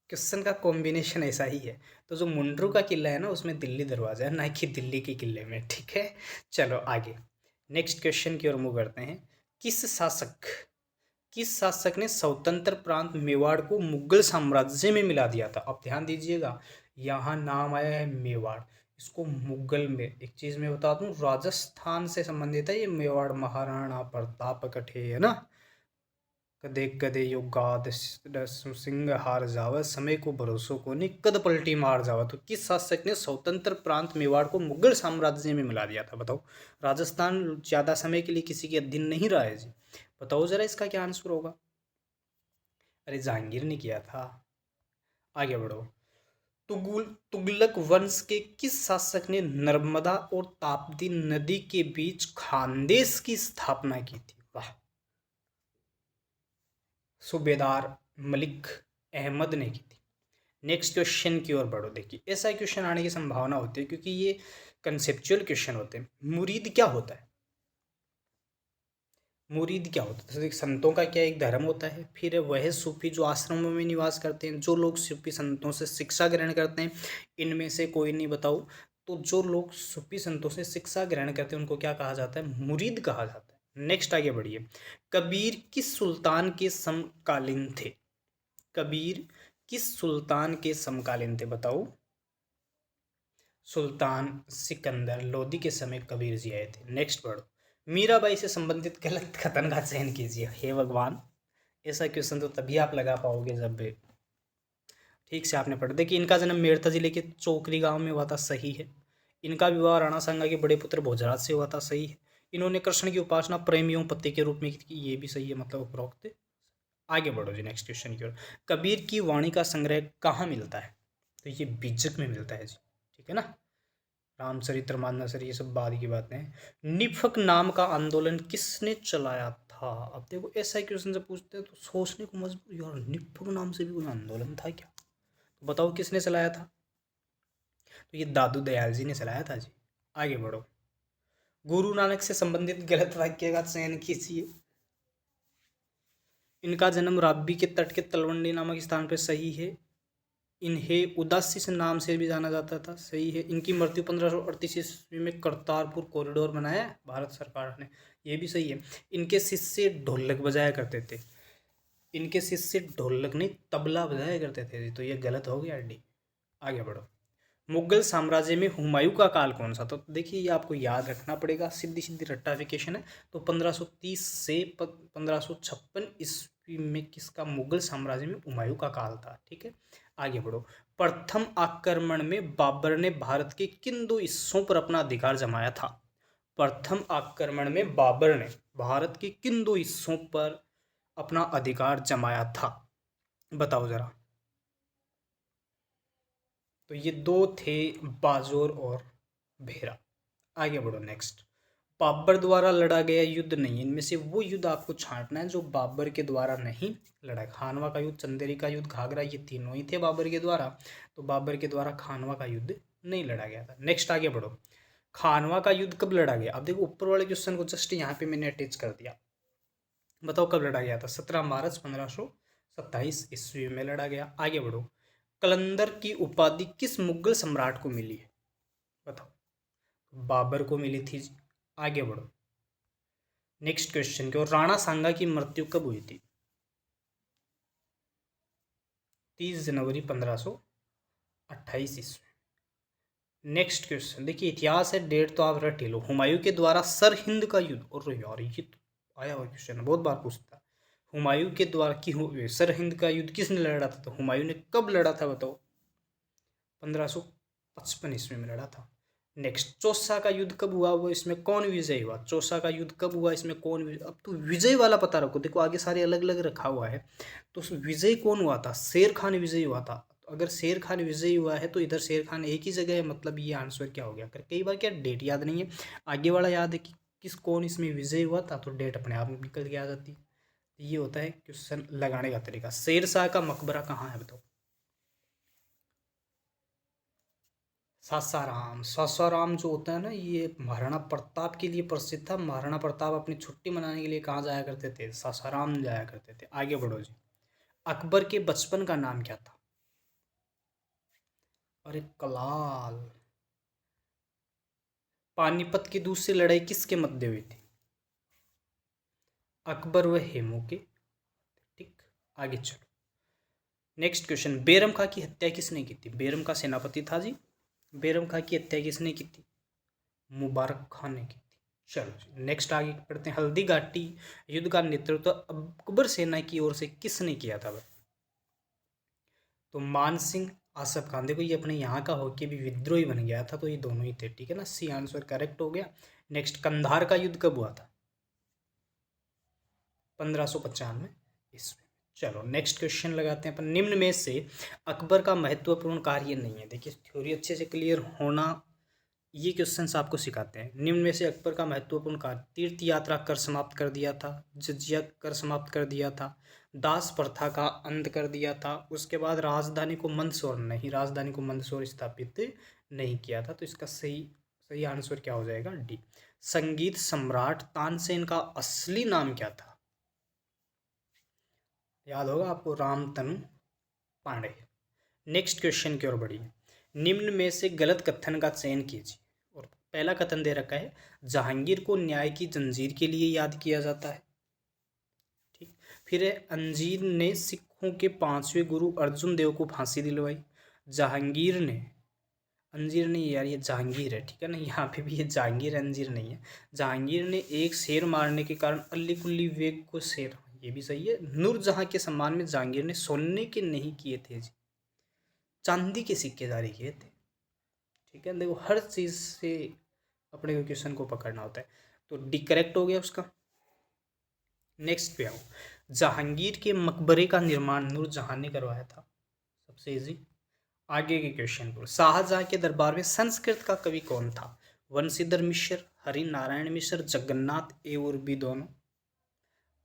क्वेश्चन का कॉम्बिनेशन ऐसा ही है। तो जो मुंड्रू का किला है ना, उसमें दिल्ली दरवाजा है, ना कि दिल्ली के किले में। ठीक है, चलो आगे नेक्स्ट क्वेश्चन की ओर मूव करते हैं। किस शासक ने स्वतंत्र प्रांत मेवाड़ को मुगल साम्राज्य में मिला दिया था? अब ध्यान दीजिएगा, यहाँ नाम आया है मेवाड़। इसको मुगल में, एक चीज मैं बता दूं, राजस्थान से संबंधित है ये मेवाड़। महाराणा प्रताप कठे है ना, कदे कदे युगाद सिंह हार जावा, समय को भरोसों को नहीं, कद पलटी मार जावा। तो किस शासक ने स्वतंत्र प्रांत मेवाड़ को मुगल साम्राज्य में मिला दिया था? बताओ। राजस्थान ज्यादा समय के लिए किसी के अधीन नहीं रहा है जी। बताओ जरा इसका क्या आंसर होगा। अरे जहांगीर ने किया था। आगे बढ़ो। तुगलक वंश के किस शासक ने नर्मदा और ताप्ती नदी के बीच खानदेश की स्थापना की थी? वाह। सूबेदार मलिक अहमद ने की थी। नेक्स्ट क्वेश्चन की ओर बढ़ो। देखिए ऐसा क्वेश्चन आने की संभावना होती है, क्योंकि ये कंसेप्चुअल क्वेश्चन होते हैं। मुरीद क्या होता है? मुरीद क्या होता है? तो संतों का क्या एक धर्म होता है। फिर वह सूफी जो आश्रमों में निवास करते हैं, जो लोग सूफी संतों से शिक्षा ग्रहण करते हैं। इनमें से कोई नहीं बताओ। तो जो लोग सूफी संतों से शिक्षा ग्रहण करते हैं उनको क्या कहा जाता है? मुरीद कहा जाता है। नेक्स्ट आगे बढ़िए। कबीर किस सुल्तान के समकालीन थे? कबीर किस सुल्तान के समकालीन थे? बताओ। सुल्तान सिकंदर लोदी के समय कबीर जी आए थे। नेक्स्ट बढ़ो। मीराबाई से संबंधित गलत कथन का चयन कीजिए। हे भगवान, ऐसा क्वेश्चन तो तभी आप लगा पाओगे जब ठीक से आपने पढ़ा। देखिए इनका जन्म मेड़ता जिले के चौकरी गांव में हुआ था, सही है। इनका विवाह राणा सांगा के बड़े पुत्र भोजराज से हुआ था, सही है। इन्होंने कृष्ण की उपासना प्रेम एवं पति के रूप में की, ये भी सही है, मतलब उपरोक्त। आगे बढ़ो जी नेक्स्ट क्वेश्चन की ओर। कबीर की वाणी का संग्रह कहाँ मिलता है? तो ये बीजक में मिलता है जी। ठीक है ना। रामचरित्र मानसर ये सब बाद की बातें हैं। निफक नाम का आंदोलन किसने चलाया था? अब देखो ऐसा क्वेश्चन जब पूछते हैं तो सोचने को मजबूर, यार निफक नाम से भी कोई आंदोलन था क्या? बताओ किसने चलाया था? तो ये दादू दयाल जी ने चलाया था जी। आगे बढ़ो। गुरु नानक से संबंधित गलत वाक्य का चयन कीजिए। इनका जन्म रावी के तट के तलवंडी नामक स्थान पर, सही है। इन्हें उदासी से नाम से भी जाना जाता था, सही है। इनकी मृत्यु 1538 ईस्वी में करतारपुर कॉरिडोर बनाया भारत सरकार ने, ये भी सही है। इनके शिष्य ढोलक बजाया करते थे। इनके शिष्य ढोलक नहीं तबला बजाया करते थे, तो ये गलत हो गया डी। आगे बढ़ो। मुगल साम्राज्य में हुमायूं का काल कौन सा? तो देखिए ये आपको याद रखना पड़ेगा, सीधी सीधी रट्टाफिकेशन है। तो 1530 से 1556 ईस्वी में किसका मुगल साम्राज्य में हुमायूं का काल था, ठीक है। आगे बढ़ो। प्रथम आक्रमण में बाबर ने भारत के किन दो हिस्सों पर अपना अधिकार जमाया था? प्रथम आक्रमण में बाबर ने भारत के किन दो हिस्सों पर अपना अधिकार जमाया था, बताओ जरा। तो ये दो थे, बाजोर और भेरा। आगे बढ़ो नेक्स्ट। बाबर द्वारा लड़ा गया युद्ध नहीं, इनमें से वो युद्ध आपको छांटना है जो बाबर के द्वारा नहीं लड़ा। खानवा का युद्ध, चंदेरी का युद्ध, घाघरा, ये तीनों ही थे बाबर के द्वारा। तो बाबर के द्वारा खानवा का युद्ध नहीं लड़ा गया था। नेक्स्ट आगे बढ़ो। खानवा का युद्ध कब लड़ा गया? अब देखो ऊपर वाले क्वेश्चन को जस्ट यहाँ पे मैंने अटैच कर दिया। बताओ कब लड़ा गया था? 17 मार्च 1527 ईस्वी में लड़ा गया। आगे बढ़ो। कलंदर की उपाधि किस मुगल सम्राट को मिली है? बताओ। बाबर को मिली थी जी। आगे बढ़ो नेक्स्ट क्वेश्चन की ओर। राणा सांगा की मृत्यु कब हुई थी? 30 जनवरी 1528 ईस्वी। नेक्स्ट क्वेश्चन देखिए, इतिहास है, डेट तो आप रट ही लो। हुमायूं के द्वारा सरहिंद का युद्ध, और यार ये तो आया हुआ क्वेश्चन है, बहुत बार पूछता है। हुमायूं के द्वारा की सरहिंद का युद्ध किसने लड़ा था? तो हुमायूं ने कब लड़ा था बताओ? 1555 ईस्वी में लड़ा था। नेक्स्ट, चौसा का युद्ध कब हुआ? वो इसमें कौन विजय हुआ? चौसा का युद्ध कब हुआ, इसमें कौन विजय? अब तो विजय वाला पता रखो, देखो आगे सारे अलग अलग रखा हुआ है। तो विजय कौन हुआ था? शेर खान विजय हुआ था। तो अगर शेर खान विजय हुआ है तो इधर शेर खान एक ही जगह है, मतलब ये आंसर क्या हो गया? कई बार क्या डेट याद नहीं है, आगे वाला याद है कि किस कौन इसमें विजय हुआ था, तो डेट अपने आप निकल के आ जाती है। ये होता है क्वेश्चन लगाने का तरीका। शेरशाह का मकबरा कहाँ है बताओ? सासाराम। सासाराम जो होता है ना, ये महाराणा प्रताप के लिए प्रसिद्ध था। महाराणा प्रताप अपनी छुट्टी मनाने के लिए कहाँ जाया करते थे? सासाराम जाया करते थे। आगे बढ़ो जी। अकबर के बचपन का नाम क्या था? अरे कलाल। पानीपत की दूसरी लड़ाई किसके मध्य हुई थी? अकबर व हेमू के। ठीक, आगे चलो। नेक्स्ट क्वेश्चन, बेरम खां की हत्या किसने की थी? बेरम खां सेनापति था जी। बेरम खां की हत्या किसने की थी? मुबारक खान ने की थी। चलो नेक्स्ट आगे पढ़ते हैं। हल्दी घाटी युद्ध का नेतृत्व अकबर सेना की ओर से किसने किया था? तो मान सिंह, आसफ खान। देखो ये अपने यहाँ का होके भी विद्रोही बन गया था, तो ये दोनों ही थे, ठीक है ना। सी आंसर करेक्ट हो गया। नेक्स्ट, कंधार का युद्ध कब हुआ था? 1595 ईस्वी। चलो नेक्स्ट क्वेश्चन लगाते हैं अपन। निम्न में से अकबर का महत्वपूर्ण कार्य नहीं है। देखिए थ्योरी अच्छे से क्लियर होना, ये क्वेश्चंस आपको सिखाते हैं। निम्न में से अकबर का महत्वपूर्ण कार्य, तीर्थ यात्रा कर समाप्त कर दिया था, जजिया कर समाप्त कर दिया था, दास प्रथा का अंत कर दिया था, उसके बाद राजधानी को मंदसौर, नहीं राजधानी को मंदसौर स्थापित नहीं किया था। तो इसका सही सही आंसर क्या हो जाएगा? डी। संगीत सम्राट तानसेन का असली नाम क्या था? याद होगा आपको, रामतनु पांडे। नेक्स्ट क्वेश्चन की ओर बढ़िए। निम्न में से गलत कथन का चयन कीजिए। और पहला कथन दे रखा है, जहांगीर को न्याय की जंजीर के लिए याद किया जाता है। ठीक, फिर है, अंजीर ने सिखों के 5वें गुरु अर्जुन देव को फांसी दिलवाई। जहांगीर ने, अंजीर नहीं यार, ये जहांगीर है, ठीक है ना। यहाँ पे भी ये जहांगीर अंजीर नहीं है। जहांगीर ने एक शेर मारने के कारण अल्ली कुल्ली वेग को शेर, ये भी सही है। नूरजहां के सम्मान में जहांगीर ने सोने के नहीं किए थे जी, चांदी के सिक्के जारी किए थे, ठीक है। देखो हर चीज़ से अपने क्वेश्चन को पकड़ना होता है। तो डी करेक्ट हो गया उसका। नेक्स्ट पे आओ। जहांगीर के मकबरे का निर्माण नूरजहां ने करवाया था, सबसे इजी। आगे के क्वेश्चन पर, शाहजहां के दरबार में संस्कृत का कवि कौन था? वंशीधर मिश्र, हरि नारायण मिश्र, जगन्नाथ ए और बी दोनों?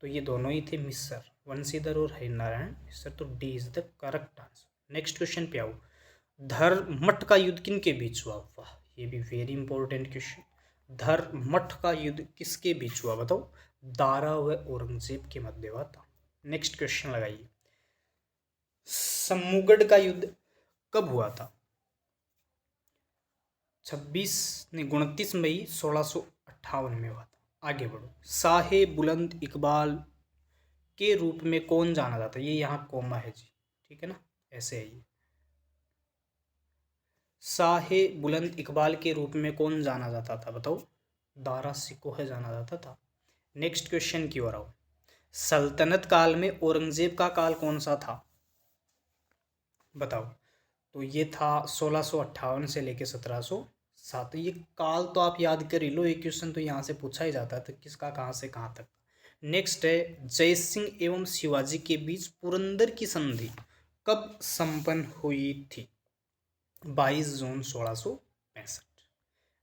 तो ये दोनों ही थे मिश्र, वंशीधर और हरि नारायण मिश्र। तो D is the correct answer. Next question पे आओ। धर्मठ का युद्ध किन के बीच हुआ? वाह, ये भी वेरी इंपॉर्टेंट क्वेश्चन। धर्मठ का युद्ध किसके बीच हुआ बताओ? दारा व औरंगजेब के मध्य हुआ था। नेक्स्ट क्वेश्चन लगाइए। सम्मुगढ़ का युद्ध कब हुआ था? 29 मई 1658 में हुआ था। आगे बढ़ो। शाहे बुलंद इकबाल के रूप में कौन जाना जाता है? ये यहाँ कोमा है जी, ठीक है ना, ऐसे है ये। शाहे बुलंद इकबाल के रूप में कौन जाना जाता था बताओ? दारा सिकोह जाना जाता था। नेक्स्ट क्वेश्चन की ओर आओ। सल्तनत काल में औरंगजेब का काल कौन सा था बताओ? तो ये था 1658 से लेके 1707। ये काल तो आप याद कर ही लो, एक क्वेश्चन तो यहाँ से पूछा ही जाता है, तो किसका कहाँ से कहाँ तक। नेक्स्ट है, जय सिंह एवं शिवाजी के बीच पुरंदर की संधि कब संपन्न हुई थी? 22 जून 1665।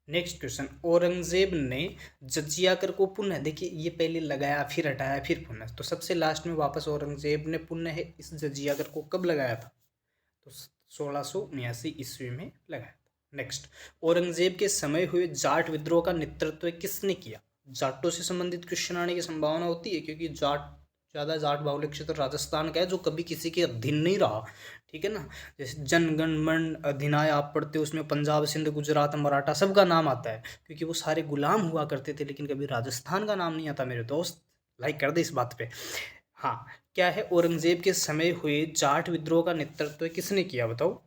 नेक्स्ट क्वेश्चन, औरंगजेब ने जजियाकर को पुनः, देखिए ये पहले लगाया फिर हटाया फिर पुनः, तो सबसे लास्ट में वापस औरंगजेब ने पुनः इस जजियाकर को कब लगाया था? तो 1679 ईस्वी में लगाया था। नेक्स्ट, औरंगजेब के समय हुए जाट विद्रोह का नेतृत्व किसने किया? जाटों से संबंधित क्वेश्चन आने की संभावना होती है, क्योंकि ज़्यादा जाट बाहुल्य क्षेत्र राजस्थान का है, जो कभी किसी के अधीन नहीं रहा, ठीक है ना। जैसे जनगण मन अधिनाय आप पढ़ते हो, उसमें पंजाब सिंध गुजरात मराठा सबका नाम आता है, क्योंकि वो सारे गुलाम हुआ करते थे, लेकिन कभी राजस्थान का नाम नहीं आता मेरे दोस्त। लाइक कर दे इस बात पे। हाँ, क्या है, औरंगजेब के समय हुए जाट विद्रोह का नेतृत्व किसने किया बताओ?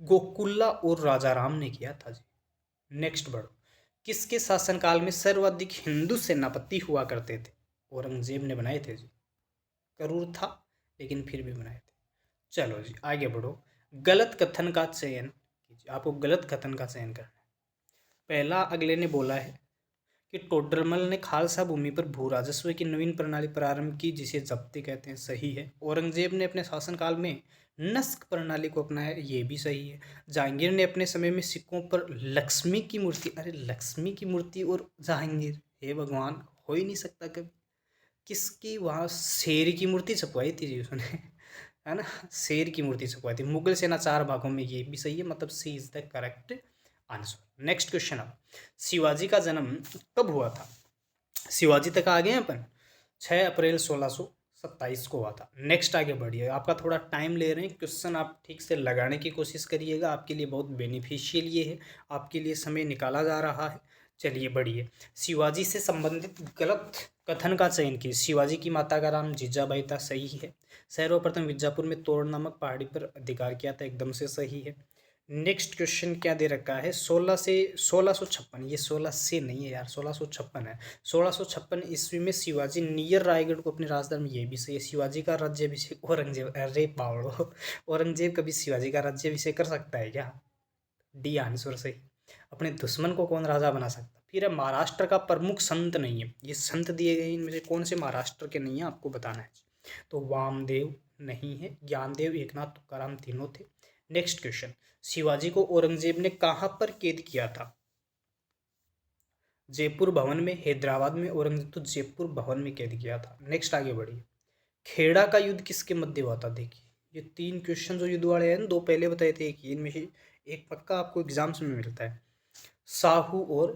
गोकुल्ला और राजाराम ने किया था जी। नेक्स्ट बढ़ो। किसके शासनकाल में सर्वाधिक हिंदू सेनापति हुआ करते थे? औरंगजेब ने बनाए थे जी। करूर था, लेकिन फिर भी बनाए थे। चलो जी आगे बढ़ो। गलत कथन का चयन कीजिए, आपको गलत कथन का चयन करना है। पहला, अगले ने बोला है कि टोडरमल ने खालसा भूमि पर भू राजस्व की नवीन प्रणाली प्रारंभ की, जिसे जब्ती कहते हैं, सही है। औरंगजेब ने अपने शासनकाल में नस्क प्रणाली को अपनाया, ये भी सही है। जहांगीर ने अपने समय में सिक्कों पर लक्ष्मी की मूर्ति, अरे लक्ष्मी की मूर्ति और जहांगीर, हे भगवान, हो ही नहीं सकता कभी। किसकी वहाँ शेर की मूर्ति छपवाई थी जी उसने, है ना, शेर की मूर्ति छपवाई थी। मुगल सेना 4 भागों में, ये भी सही है, मतलब C is the correct answer. Next question, अब शिवाजी का जन्म कब हुआ था? शिवाजी तक आ गए हैं अपन। 6 अप्रैल 1627 को हुआ था। नेक्स्ट आगे बढ़िए, आपका थोड़ा टाइम ले रहे हैं, क्वेश्चन आप ठीक से लगाने की कोशिश करिएगा, आपके लिए बहुत बेनिफिशियल ये है, आपके लिए समय निकाला जा रहा है। चलिए बढ़िए। शिवाजी से संबंधित गलत कथन का चयन कीजिए। शिवाजी की माता का नाम जीजाबाई था, सही है। सर्वप्रथम विजापुर में तोड़ नामक पहाड़ी पर अधिकार किया था, एकदम से सही है। नेक्स्ट क्वेश्चन क्या दे रखा है? 1656, ये 16 से नहीं है यार, 1656 है। 1656 ईस्वी में शिवाजी नियर रायगढ़ को अपनी राजधानी में, ये भी सही है। शिवाजी का राज्याभिषेक औरंगजेब, अरे पावड़ो, औरंगजेब कभी शिवाजी का राज्याभिषेक कर सकता है क्या? डी आंसर सही। अपने दुश्मन को कौन राजा बना सकता? फिर है, महाराष्ट्र का प्रमुख संत नहीं है। ये संत दिए गए इनमें से कौन से महाराष्ट्र के नहीं है, आपको बताना है। तो वामदेव नहीं है, ज्ञानदेव, एकनाथ, तुकाराम, तीनों थे। नेक्स्ट क्वेश्चन, शिवाजी को औरंगजेब ने कहां पर कैद किया था? जयपुर भवन में, हैदराबाद में। औरंगजेब तो जयपुर भवन में कैद किया था। नेक्स्ट आगे बढ़िए। खेड़ा का युद्ध किसके मध्य हुआ था? देखिए ये 3 क्वेश्चन जो युद्ध वाले हैं, 2 पहले बताए थे, एक इनमें से एक पक्का आपको एग्जाम्स में मिलता है। साहू और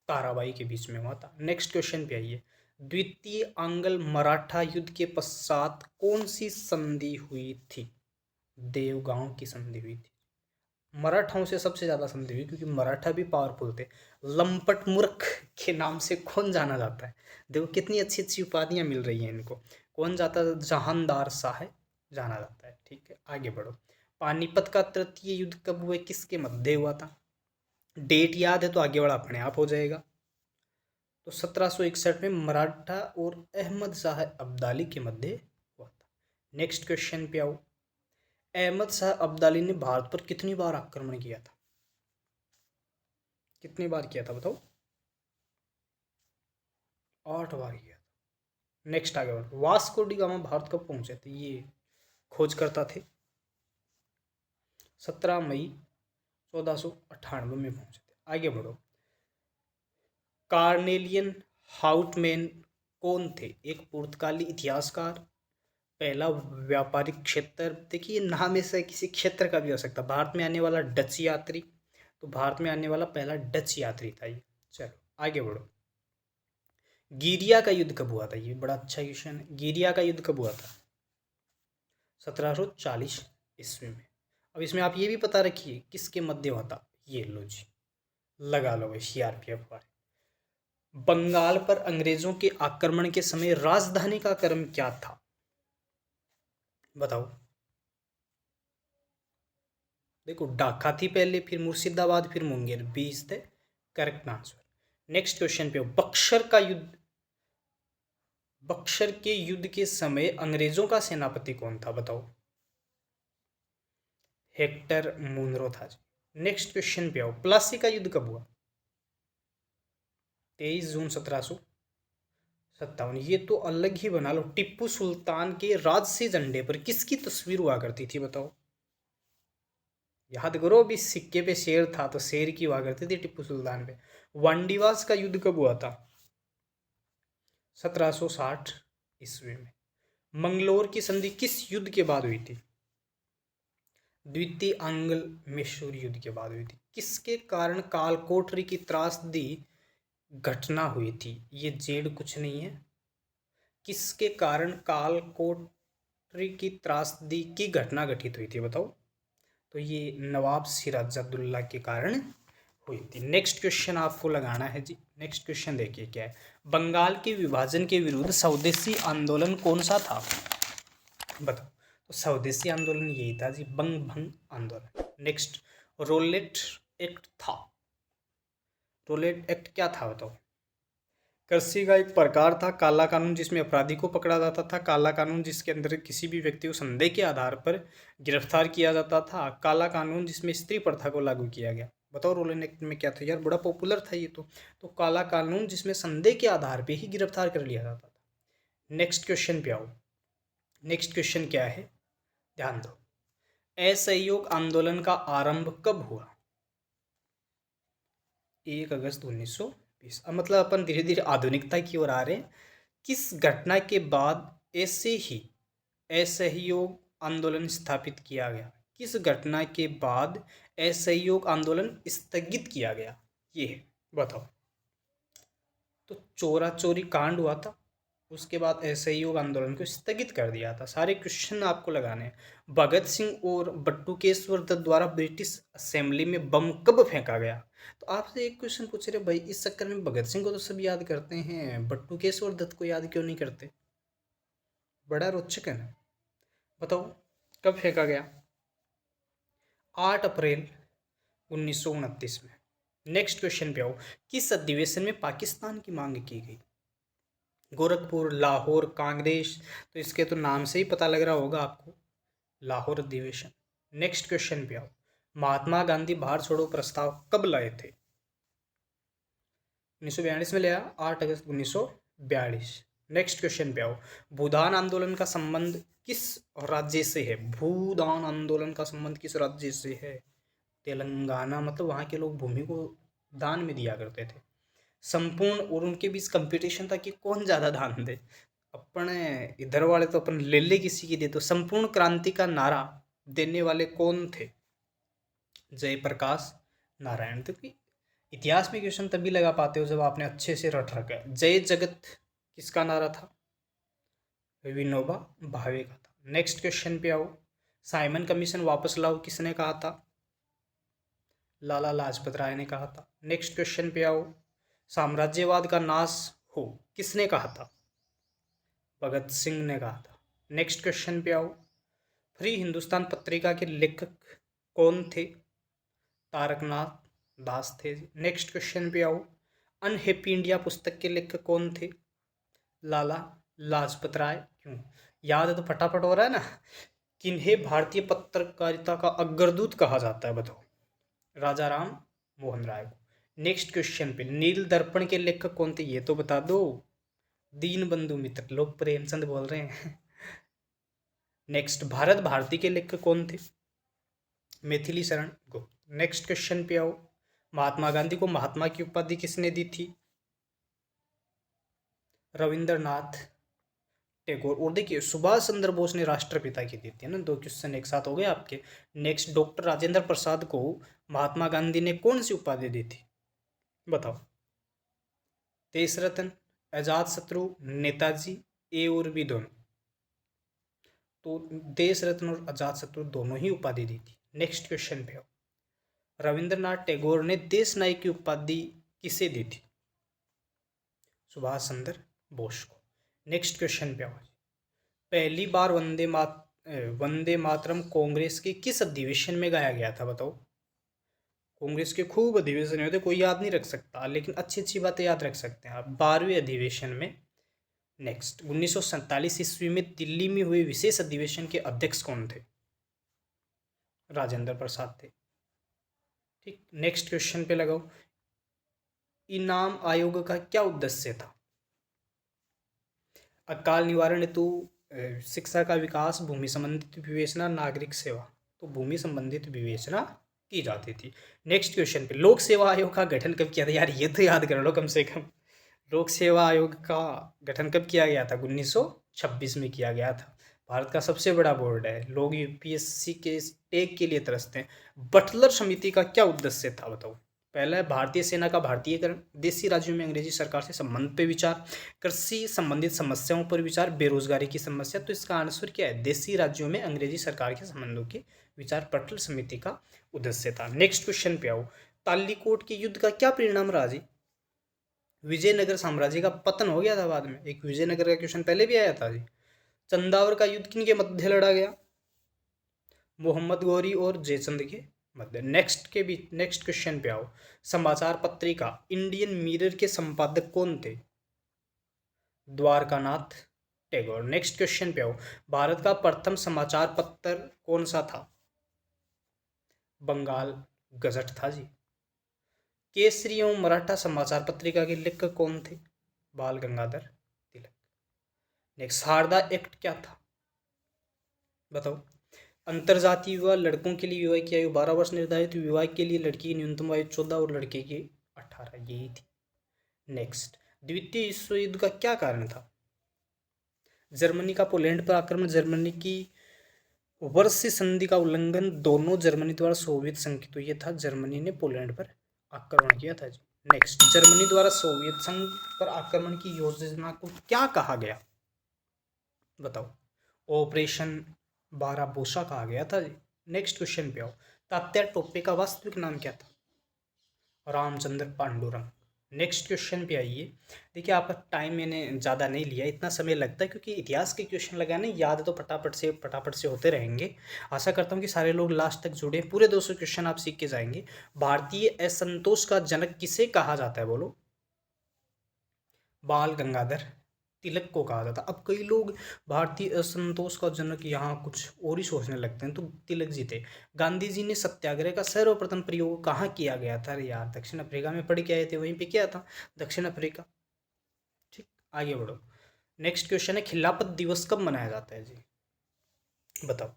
ताराबाई के बीच में हुआ था। नेक्स्ट क्वेश्चन पे आइए। द्वितीय आंग्ल मराठा युद्ध के पश्चात कौन सी संधि हुई थी? देवगांव की संधि हुई थी। मराठाओं से सबसे ज़्यादा संधि हुई, क्योंकि मराठा भी पावरफुल थे। लंपट मूर्ख के नाम से कौन जाना जाता है? देखो कितनी अच्छी अच्छी उपाधियां मिल रही हैं इनको। कौन जाता है? जहानदार शाह जाना जाता है, ठीक है। आगे बढ़ो। पानीपत का तृतीय युद्ध कब हुआ, किसके मध्य हुआ था? डेट याद है तो आगे बढ़ा अपने आप हो जाएगा। तो 1761 में मराठा और अहमद शाह अब्दाली के मध्य हुआ था। नेक्स्ट क्वेश्चन पे आओ। अहमद शाह अब्दाली ने भारत पर कितनी बार आक्रमण किया था? कितनी बार किया था बताओ? 8 बार किया था। नेक्स्ट आगे बढ़ो। वास्को डी गामा भारत कब पहुंचे थे? ये खोज करता थे। 17 मई 1498 में पहुंचे थे। आगे बढ़ो। कार्नेलियन हाउटमैन कौन थे? एक पुर्तगाली इतिहासकार, पहला व्यापारिक क्षेत्र, देखिए नाम ऐसा किसी क्षेत्र का भी हो सकता है। भारत में आने वाला डच यात्री, तो भारत में आने वाला पहला डच यात्री था ये। चलो आगे बढ़ो। गिरिया का युद्ध कब हुआ था? ये बड़ा अच्छा क्वेश्चन है। गिरिया का युद्ध कब हुआ था? 1740 ईस्वी में। अब इसमें आप ये भी पता रखिए किसके मध्य हुआ था। ये लो जी, लगा लो भाई, सीआरपीएफ वाले। बंगाल पर अंग्रेजों के आक्रमण के समय राजधानी का क्रम क्या था? बताओ। देखो, ढाका थी पहले, फिर मुर्शिदाबाद, फिर Munger. B is the correct answer. Next question पे, बक्सर का युद्ध, बक्सर के युद्ध के समय अंग्रेजों का सेनापति कौन था? बताओ। हेक्टर मुनरो था जी। नेक्स्ट क्वेश्चन पे आओ, प्लासी का युद्ध कब हुआ? 23 जून 1757। ये तो अलग ही बना लो। टिप्पू सुल्तान के राजसी झंडे पर किसकी तस्वीर हुआ करती थी? बताओ। याद करो, अभी सिक्के पे शेर था तो शेर की हुआ करती थी टिप्पू सुल्तान पे। वांडीवास का युद्ध कब हुआ था? 1760 ईस्वी में। मंगलोर की संधि किस युद्ध के बाद हुई थी? द्वितीय आंग्ल मैसूर युद्ध के बाद हुई थी। किसके कारण कालकोठरी की त्रासदी घटना हुई थी? ये जेड कुछ नहीं है। किसके कारण कालकोठरी की त्रासदी की घटना घटित हुई थी? बताओ। तो ये नवाब सिराजुद्दौला के कारण हुई थी। नेक्स्ट क्वेश्चन आपको लगाना है जी। नेक्स्ट क्वेश्चन देखिए क्या है। बंगाल के विभाजन के विरुद्ध स्वदेशी आंदोलन कौन सा था? बताओ। तो स्वदेशी आंदोलन यही था जी, बंग भंग आंदोलन। नेक्स्ट, रोलेट एक्ट था। रोलेट एक्ट क्या था? बताओ। कृषि का एक प्रकार था। काला कानून जिसमें अपराधी को पकड़ा जाता था। काला कानून जिसके अंदर किसी भी व्यक्ति को संदेह के आधार पर गिरफ्तार किया जाता था। काला कानून जिसमें स्त्री प्रथा को लागू किया गया। बताओ रोलेट एक्ट में क्या था यार, बड़ा पॉपुलर था ये तो काला कानून जिसमें संदेह के आधार पर ही गिरफ्तार कर लिया जाता था। नेक्स्ट क्वेश्चन पे आओ। नेक्स्ट क्वेश्चन क्या है, ध्यान दो। असहयोग आंदोलन का आरंभ कब हुआ? 1 अगस्त 1920। अब मतलब अपन धीरे धीरे आधुनिकता की ओर आ रहे हैं। किस घटना के बाद ऐसे ही असहयोग आंदोलन स्थापित किया गया? किस घटना के बाद असहयोग आंदोलन स्थगित किया गया? ये है, बताओ। तो चोरा चोरी कांड हुआ था, उसके बाद असहयोग आंदोलन को स्थगित कर दिया था। सारे क्वेश्चन आपको लगाने हैं। भगत सिंह और बटुकेश्वर दत्त द्वारा ब्रिटिश असेंबली में बम कब फेंका गया? तो आपसे एक क्वेश्चन पूछ रहे भाई, इस चक्कर में भगत सिंह को तो सब याद करते हैं, बटुकेश्वर दत्त को याद क्यों नहीं करते? बड़ा रोचक है ना। बताओ कब फेंका गया? 8 अप्रैल 1929 में। नेक्स्ट क्वेश्चन पे आओ। किस अधिवेशन में पाकिस्तान की मांग की गई? गोरखपुर, लाहौर, कांग्रेस? तो इसके तो नाम से ही पता लग रहा होगा आपको, लाहौर अधिवेशन। नेक्स्ट क्वेश्चन पे आओ। महात्मा गांधी भारत छोड़ो प्रस्ताव कब लाए थे? 1942 में लिया, 8 अगस्त 1942। नेक्स्ट क्वेश्चन पे आओ। भूदान आंदोलन का संबंध किस राज्य से है? भूदान आंदोलन का संबंध किस राज्य से है? तेलंगाना। मतलब वहाँ के लोग भूमि को दान में दिया करते थे। संपूर्ण और उनके बीच कंपटीशन था कि कौन ज़्यादा दान दे। अपन इधर वाले तो अपन ले ले किसी की दे। तो संपूर्ण क्रांति का नारा देने वाले कौन थे? जयप्रकाश नारायण। तो कि इतिहास में क्वेश्चन तभी लगा पाते हो जब आपने अच्छे से रट रखा है। जय जगत किसका नारा था? विनोबा भावे का था। नेक्स्ट क्वेश्चन पे आओ। साइमन कमीशन वापस लाओ किसने कहा था? लाला लाजपत राय ने कहा था। नेक्स्ट क्वेश्चन पे आओ। साम्राज्यवाद का नाश हो किसने कहा था? भगत सिंह ने कहा था। नेक्स्ट क्वेश्चन पे आओ। फ्री हिंदुस्तान पत्रिका के लेखक कौन थे? तारकनाथ दास थे। नेक्स्ट क्वेश्चन पे आओ। अनहैप्पी इंडिया पुस्तक के लेखक कौन थे? लाला लाजपत राय। क्यों याद है तो फटाफट हो रहा है ना। किन्हें भारतीय पत्रकारिता का अग्रदूत कहा जाता है? बताओ। राजा राम मोहन राय को। नेक्स्ट क्वेश्चन पे, नील दर्पण के लेखक कौन थे? ये तो बता दो। दीन बंधु मित्र, लोग प्रेमचंद बोल रहे हैं। नेक्स्ट, भारत भारती के लेखक कौन थे? मैथिली शरण गुप्त। नेक्स्ट क्वेश्चन पे आओ। महात्मा गांधी को महात्मा की उपाधि किसने दी थी? रविंद्रनाथ टैगोर। और देखिए सुभाष चंद्र बोस ने राष्ट्रपिता की दी थी, है ना। 2 क्वेश्चन एक साथ हो गए आपके। नेक्स्ट, डॉक्टर राजेंद्र प्रसाद को महात्मा गांधी ने कौन सी उपाधि दी थी, बताओ। देश रत्न, आजाद शत्रु, नेताजी, ए और बी दोनों। तो देश रत्न और आजाद शत्रु दोनों ही उपाधि दी थी। नेक्स्ट क्वेश्चन पे आओ। रविंद्रनाथ टैगोर ने देश नायक की उपाधि किसे दी थी, सुभाष चंद्र बोस को। नेक्स्ट क्वेश्चन पे आओ। पहली बार वंदे मातरम कांग्रेस के किस अधिवेशन में गाया गया था, बताओ। कांग्रेस के खूब अधिवेशन होते, कोई याद नहीं रख सकता, लेकिन अच्छी अच्छी बातें याद रख सकते हैं आप। 12वें अधिवेशन में। नेक्स्ट, 1947 ईस्वी में दिल्ली में हुए विशेष अधिवेशन के अध्यक्ष कौन थे, राजेंद्र प्रसाद थे। ठीक, नेक्स्ट क्वेश्चन पे लगाओ। इनाम आयोग का क्या उद्देश्य था, अकाल निवारण हेतु, शिक्षा का विकास, भूमि संबंधित विवेचना, नागरिक सेवा। तो भूमि संबंधित विवेचना की जाती थी। नेक्स्ट क्वेश्चन पे, लोक सेवा आयोग का गठन कब किया था, यार ये तो याद कर लो कम से कम। लोक सेवा आयोग का गठन कब किया गया था, 1926 में किया गया था। भारत का सबसे बड़ा बोर्ड है, लोग यूपीएससी के टेक के लिए तरसते हैं। बटलर समिति का क्या उद्देश्य था, बताओ। पहला है भारतीय सेना का भारतीयकरण, देशी राज्यों में अंग्रेजी सरकार से संबंध पे विचार, कृषि संबंधित समस्याओं पर विचार, बेरोजगारी की समस्या। तो इसका आंसर क्या है, देशी राज्यों में अंग्रेजी सरकार के संबंधों के विचार बटलर समिति का उद्देश्य था। नेक्स्ट क्वेश्चन पे आओ। तालीकोट के युद्ध का क्या परिणाम रहा जी, विजयनगर साम्राज्य का पतन हो गया था बाद में। एक विजयनगर का क्वेश्चन पहले भी आया था जी। चंदावर का युद्ध किन के मध्य लड़ा गया, मोहम्मद गौरी और जयचंद के मध्य। नेक्स्ट क्वेश्चन पे आओ। समाचार पत्रिका इंडियन मिरर के संपादक कौन थे, द्वारकानाथ टैगोर। नेक्स्ट क्वेश्चन पे आओ। भारत का प्रथम समाचार पत्र कौन सा था, बंगाल गजट था जी। केसरी एवं मराठा समाचार पत्रिका के लेखक कौन थे, बाल गंगाधर तिलक। नेक्स्ट, शारदा एक्ट क्या था, बताओ। अंतरजातीय विवाह, लड़कों के लिए विवाह की आयु 12 वर्ष निर्धारित, विवाह के लिए लड़की की न्यूनतम आयु 14 और लड़के की 18, यही थी। नेक्स्ट, द्वितीय विश्व युद्ध का क्या कारण था, जर्मनी का पोलैंड पर आक्रमण, जर्मनी की वर्षीय संधि का उल्लंघन, दोनों जर्मनी द्वारा सोवियत संघ की। तो ये था, जर्मनी ने पोलैंड पर आक्रमण किया था जी। नेक्स्ट, जर्मनी द्वारा सोवियत संघ पर आक्रमण की योजना को क्या कहा गया, बताओ। ऑपरेशन बाराबोसा कहा गया था जी। नेक्स्ट क्वेश्चन पे आओ। तात्या टोपे का वास्तविक नाम क्या था, रामचंद्र पांडुरंग। नेक्स्ट क्वेश्चन पे आइए। देखिए आपका टाइम मैंने ज़्यादा नहीं लिया, इतना समय लगता है क्योंकि इतिहास के क्वेश्चन लगाने याद तो फटाफट से होते रहेंगे। आशा करता हूँ कि सारे लोग लास्ट तक जुड़े, पूरे 200 क्वेश्चन आप सीख के जाएंगे। भारतीय असंतोष का जनक किसे कहा जाता है, बोलो। बाल गंगाधर तिलक को कहा जाता। अब कई लोग भारतीय असंतोष का जनक यहाँ कुछ और ही सोचने लगते हैं, तो तिलक जी थे। गांधी जी ने सत्याग्रह का सर्वप्रथम प्रयोग कहाँ किया गया था, अरे यार दक्षिण अफ्रीका में पढ़ के आए थे, वहीं पे किया था, दक्षिण अफ्रीका। ठीक, आगे बढ़ो। नेक्स्ट क्वेश्चन है, खिलाफत दिवस कब मनाया जाता है जी, बताओ।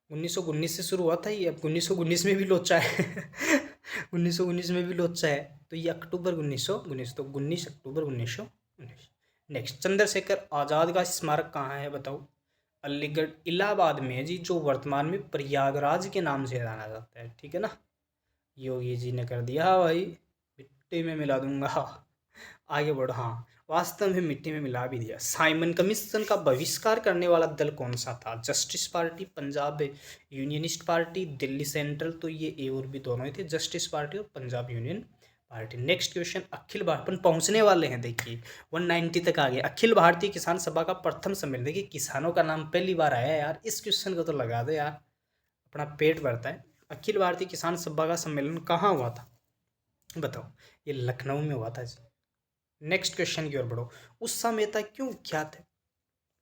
1919 से शुरू हुआ था ये, अब 1919 में भी लोचा है 1919 में भी लोचा है, तो ये अक्टूबर 1919, तो 19 अक्टूबर 1919। नेक्स्ट, चंद्रशेखर आज़ाद का स्मारक कहाँ है, बताओ। अलीगढ़ इलाहाबाद में है जी, जो वर्तमान में प्रयागराज के नाम से जाना जाता है, ठीक है ना। योगी जी ने कर दिया भाई, मिट्टी में मिला दूंगा। आगे बढ़ो। हाँ, वास्तव में मिट्टी में मिला भी दिया। साइमन कमीशन का बहिष्कार करने वाला दल कौन सा था, justice party, Punjab unionist party, Delhi central. तो ये ए और बी दोनों ही थे, जस्टिस पार्टी और Punjab Union Party. Next question, Akhil Bharat पहुंचने वाले हैं, देखिए 190 तक आ गए। अखिल भारतीय किसान सभा का प्रथम सम्मेलन, देखिए किसानों का नाम पहली बार आया यार, इस क्वेश्चन को तो लगा दो यार, अपना पेट भरता है। अखिल भारतीय किसान सभा का सम्मेलन कहाँ हुआ था, बताओ। ये लखनऊ में हुआ था जी। नेक्स्ट क्वेश्चन की ओर बढ़ो। उषा मेहता क्यों विख्यात है,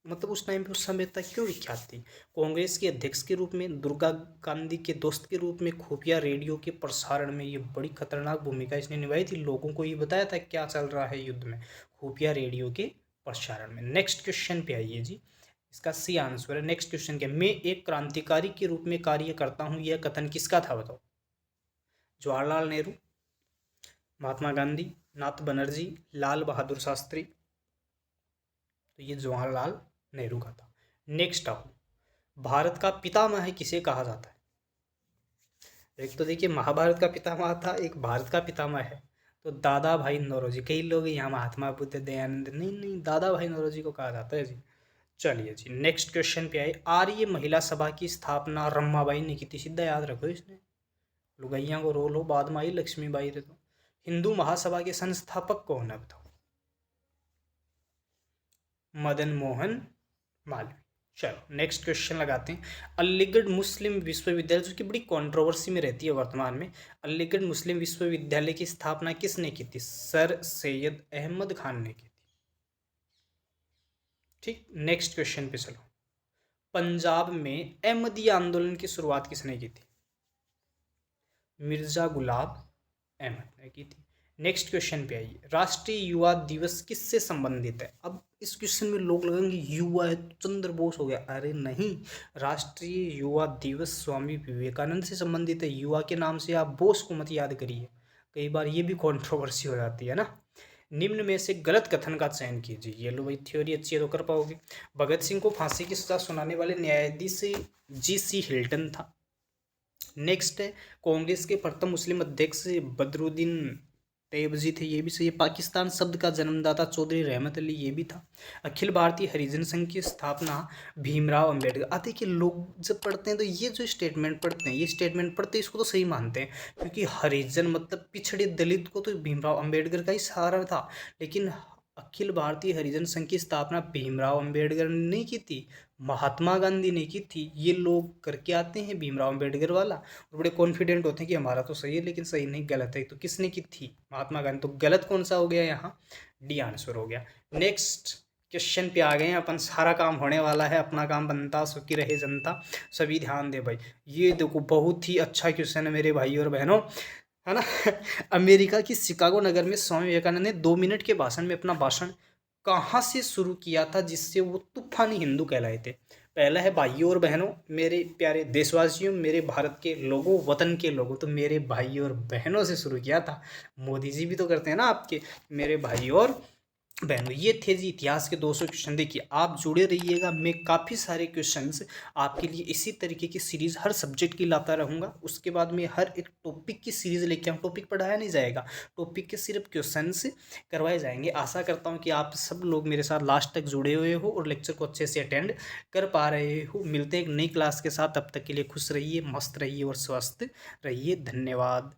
मतलब उस टाइम पे उषा मेहता क्यों विख्यात थी, कांग्रेस के अध्यक्ष के रूप में, दुर्गा गांधी के दोस्त के रूप में, खुफिया रेडियो के प्रसारण में। ये बड़ी खतरनाक भूमिका इसने निभाई थी, लोगों को ये बताया था क्या चल रहा है युद्ध में, खुफिया रेडियो के प्रसारण में। नेक्स्ट क्वेश्चन पे आइए जी, इसका सी आंसर है। नेक्स्ट क्वेश्चन क्या, मैं एक क्रांतिकारी के रूप में कार्य करता हूँ, यह कथन किसका था, बताओ। जवाहरलाल नेहरू, महात्मा गांधी, नाथ बनर्जी, लाल बहादुर शास्त्री। तो ये जवाहरलाल नेहरू का था। नेक्स्ट आओ, भारत का पितामह किसे कहा जाता है? एक तो देखिए महाभारत का पितामह था, एक भारत का पितामह है, तो दादा भाई नौरोजी। कई लोग यहाँ महात्मा बुद्ध, दयानंद, नहीं नहीं, दादा भाई नौरोजी को कहा जाता है जी। चलिए जी, नेक्स्ट क्वेश्चन पे आए। आर्य महिला सभा की स्थापना रमाबाई ने की थी, सीधा याद रखो इसने, लुगाइया को रोल हो बाद में आई लक्ष्मीबाई रे। तो हिंदू महासभा के संस्थापक कौन है बताओ? मदन मोहन मालवीय। चलो नेक्स्ट क्वेश्चन लगाते हैं। अलीगढ़ मुस्लिम विश्वविद्यालय, जो कि बड़ी कंट्रोवर्सी में रहती है वर्तमान में, अलीगढ़ मुस्लिम विश्वविद्यालय की स्थापना किसने की थी? सर सैयद अहमद खान ने की थी। ठीक, नेक्स्ट क्वेश्चन पे चलो। पंजाब में अहमदी आंदोलन की शुरुआत किसने की थी? मिर्जा गुलाब अहमद ने की थी। नेक्स्ट क्वेश्चन पे आइए। राष्ट्रीय युवा दिवस किससे संबंधित है? अब इस क्वेश्चन में लोग लगेंगे युवा है तो चंद्र बोस हो गया, अरे नहीं, राष्ट्रीय युवा दिवस स्वामी विवेकानंद से संबंधित है। युवा के नाम से आप बोस को मत याद करिए, कई बार ये भी कंट्रोवर्सी हो जाती है ना। निम्न में से गलत कथन का चयन कीजिए। ये लो भाई, थ्योरी अच्छी है तो कर पाओगे। भगत सिंह को फांसी की सजा सुनाने वाले न्यायाधीश जी.सी. हिल्टन था। नेक्स्ट है, कांग्रेस के प्रथम मुस्लिम अध्यक्ष बदरुद्दीन तैयबजी थे, ये भी सही है। पाकिस्तान शब्द का जन्मदाता चौधरी रहमत अली, ये भी था। अखिल भारतीय हरिजन संघ की स्थापना भीमराव अंबेडकर। आते कि लोग जब पढ़ते हैं तो ये जो स्टेटमेंट पढ़ते हैं, ये स्टेटमेंट पढ़ते हैं इसको तो सही मानते हैं, क्योंकि हरिजन मतलब पिछड़े दलित को तो भीमराव अंबेडकर का ही सहारा था। लेकिन अखिल भारतीय हरिजन संघ की स्थापना भीमराव अंबेडकर ने नहीं की थी, महात्मा गांधी ने की थी। ये लोग करके आते हैं भीमराव अंबेडकर वाला और बड़े कॉन्फिडेंट होते हैं कि हमारा तो सही है, लेकिन सही नहीं, गलत है। तो किसने की थी? महात्मा गांधी। तो गलत कौन सा हो गया यहाँ? डी आंसर हो गया। नेक्स्ट क्वेश्चन पे आ गए हैं अपन। सारा काम होने वाला है, अपना काम बनता, सुखी रहे जनता। सभी ध्यान दे भाई, ये देखो बहुत ही अच्छा क्वेश्चन है मेरे भाई और बहनों, है ना। अमेरिका की शिकागो नगर में स्वामी विवेकानंद ने 2 मिनट के भाषण में अपना भाषण कहाँ से शुरू किया था जिससे वो तूफानी हिंदू कहलाए थे? पहला है भाइयों और बहनों, मेरे प्यारे देशवासियों, मेरे भारत के लोगों, वतन के लोगों, तो मेरे भाइयों और बहनों से शुरू किया था। मोदी जी भी तो करते हैं ना आपके, मेरे भाइयों और बहनों। ये थे जी इतिहास के 200 क्वेश्चन। देखिए आप जुड़े रहिएगा, मैं काफ़ी सारे क्वेश्चंस आपके लिए इसी तरीके की सीरीज़ हर सब्जेक्ट की लाता रहूँगा। उसके बाद में हर एक टॉपिक की सीरीज़ लेके आऊँ। टॉपिक पढ़ाया नहीं जाएगा, टॉपिक के सिर्फ क्वेश्चंस करवाए जाएंगे। आशा करता हूँ कि आप सब लोग मेरे साथ लास्ट तक जुड़े हुए हो और लेक्चर को अच्छे से अटेंड कर पा रहे हो। मिलते हैं एक नई क्लास के साथ, तब तक के लिए खुश रहिए, मस्त रहिए और स्वस्थ रहिए। धन्यवाद।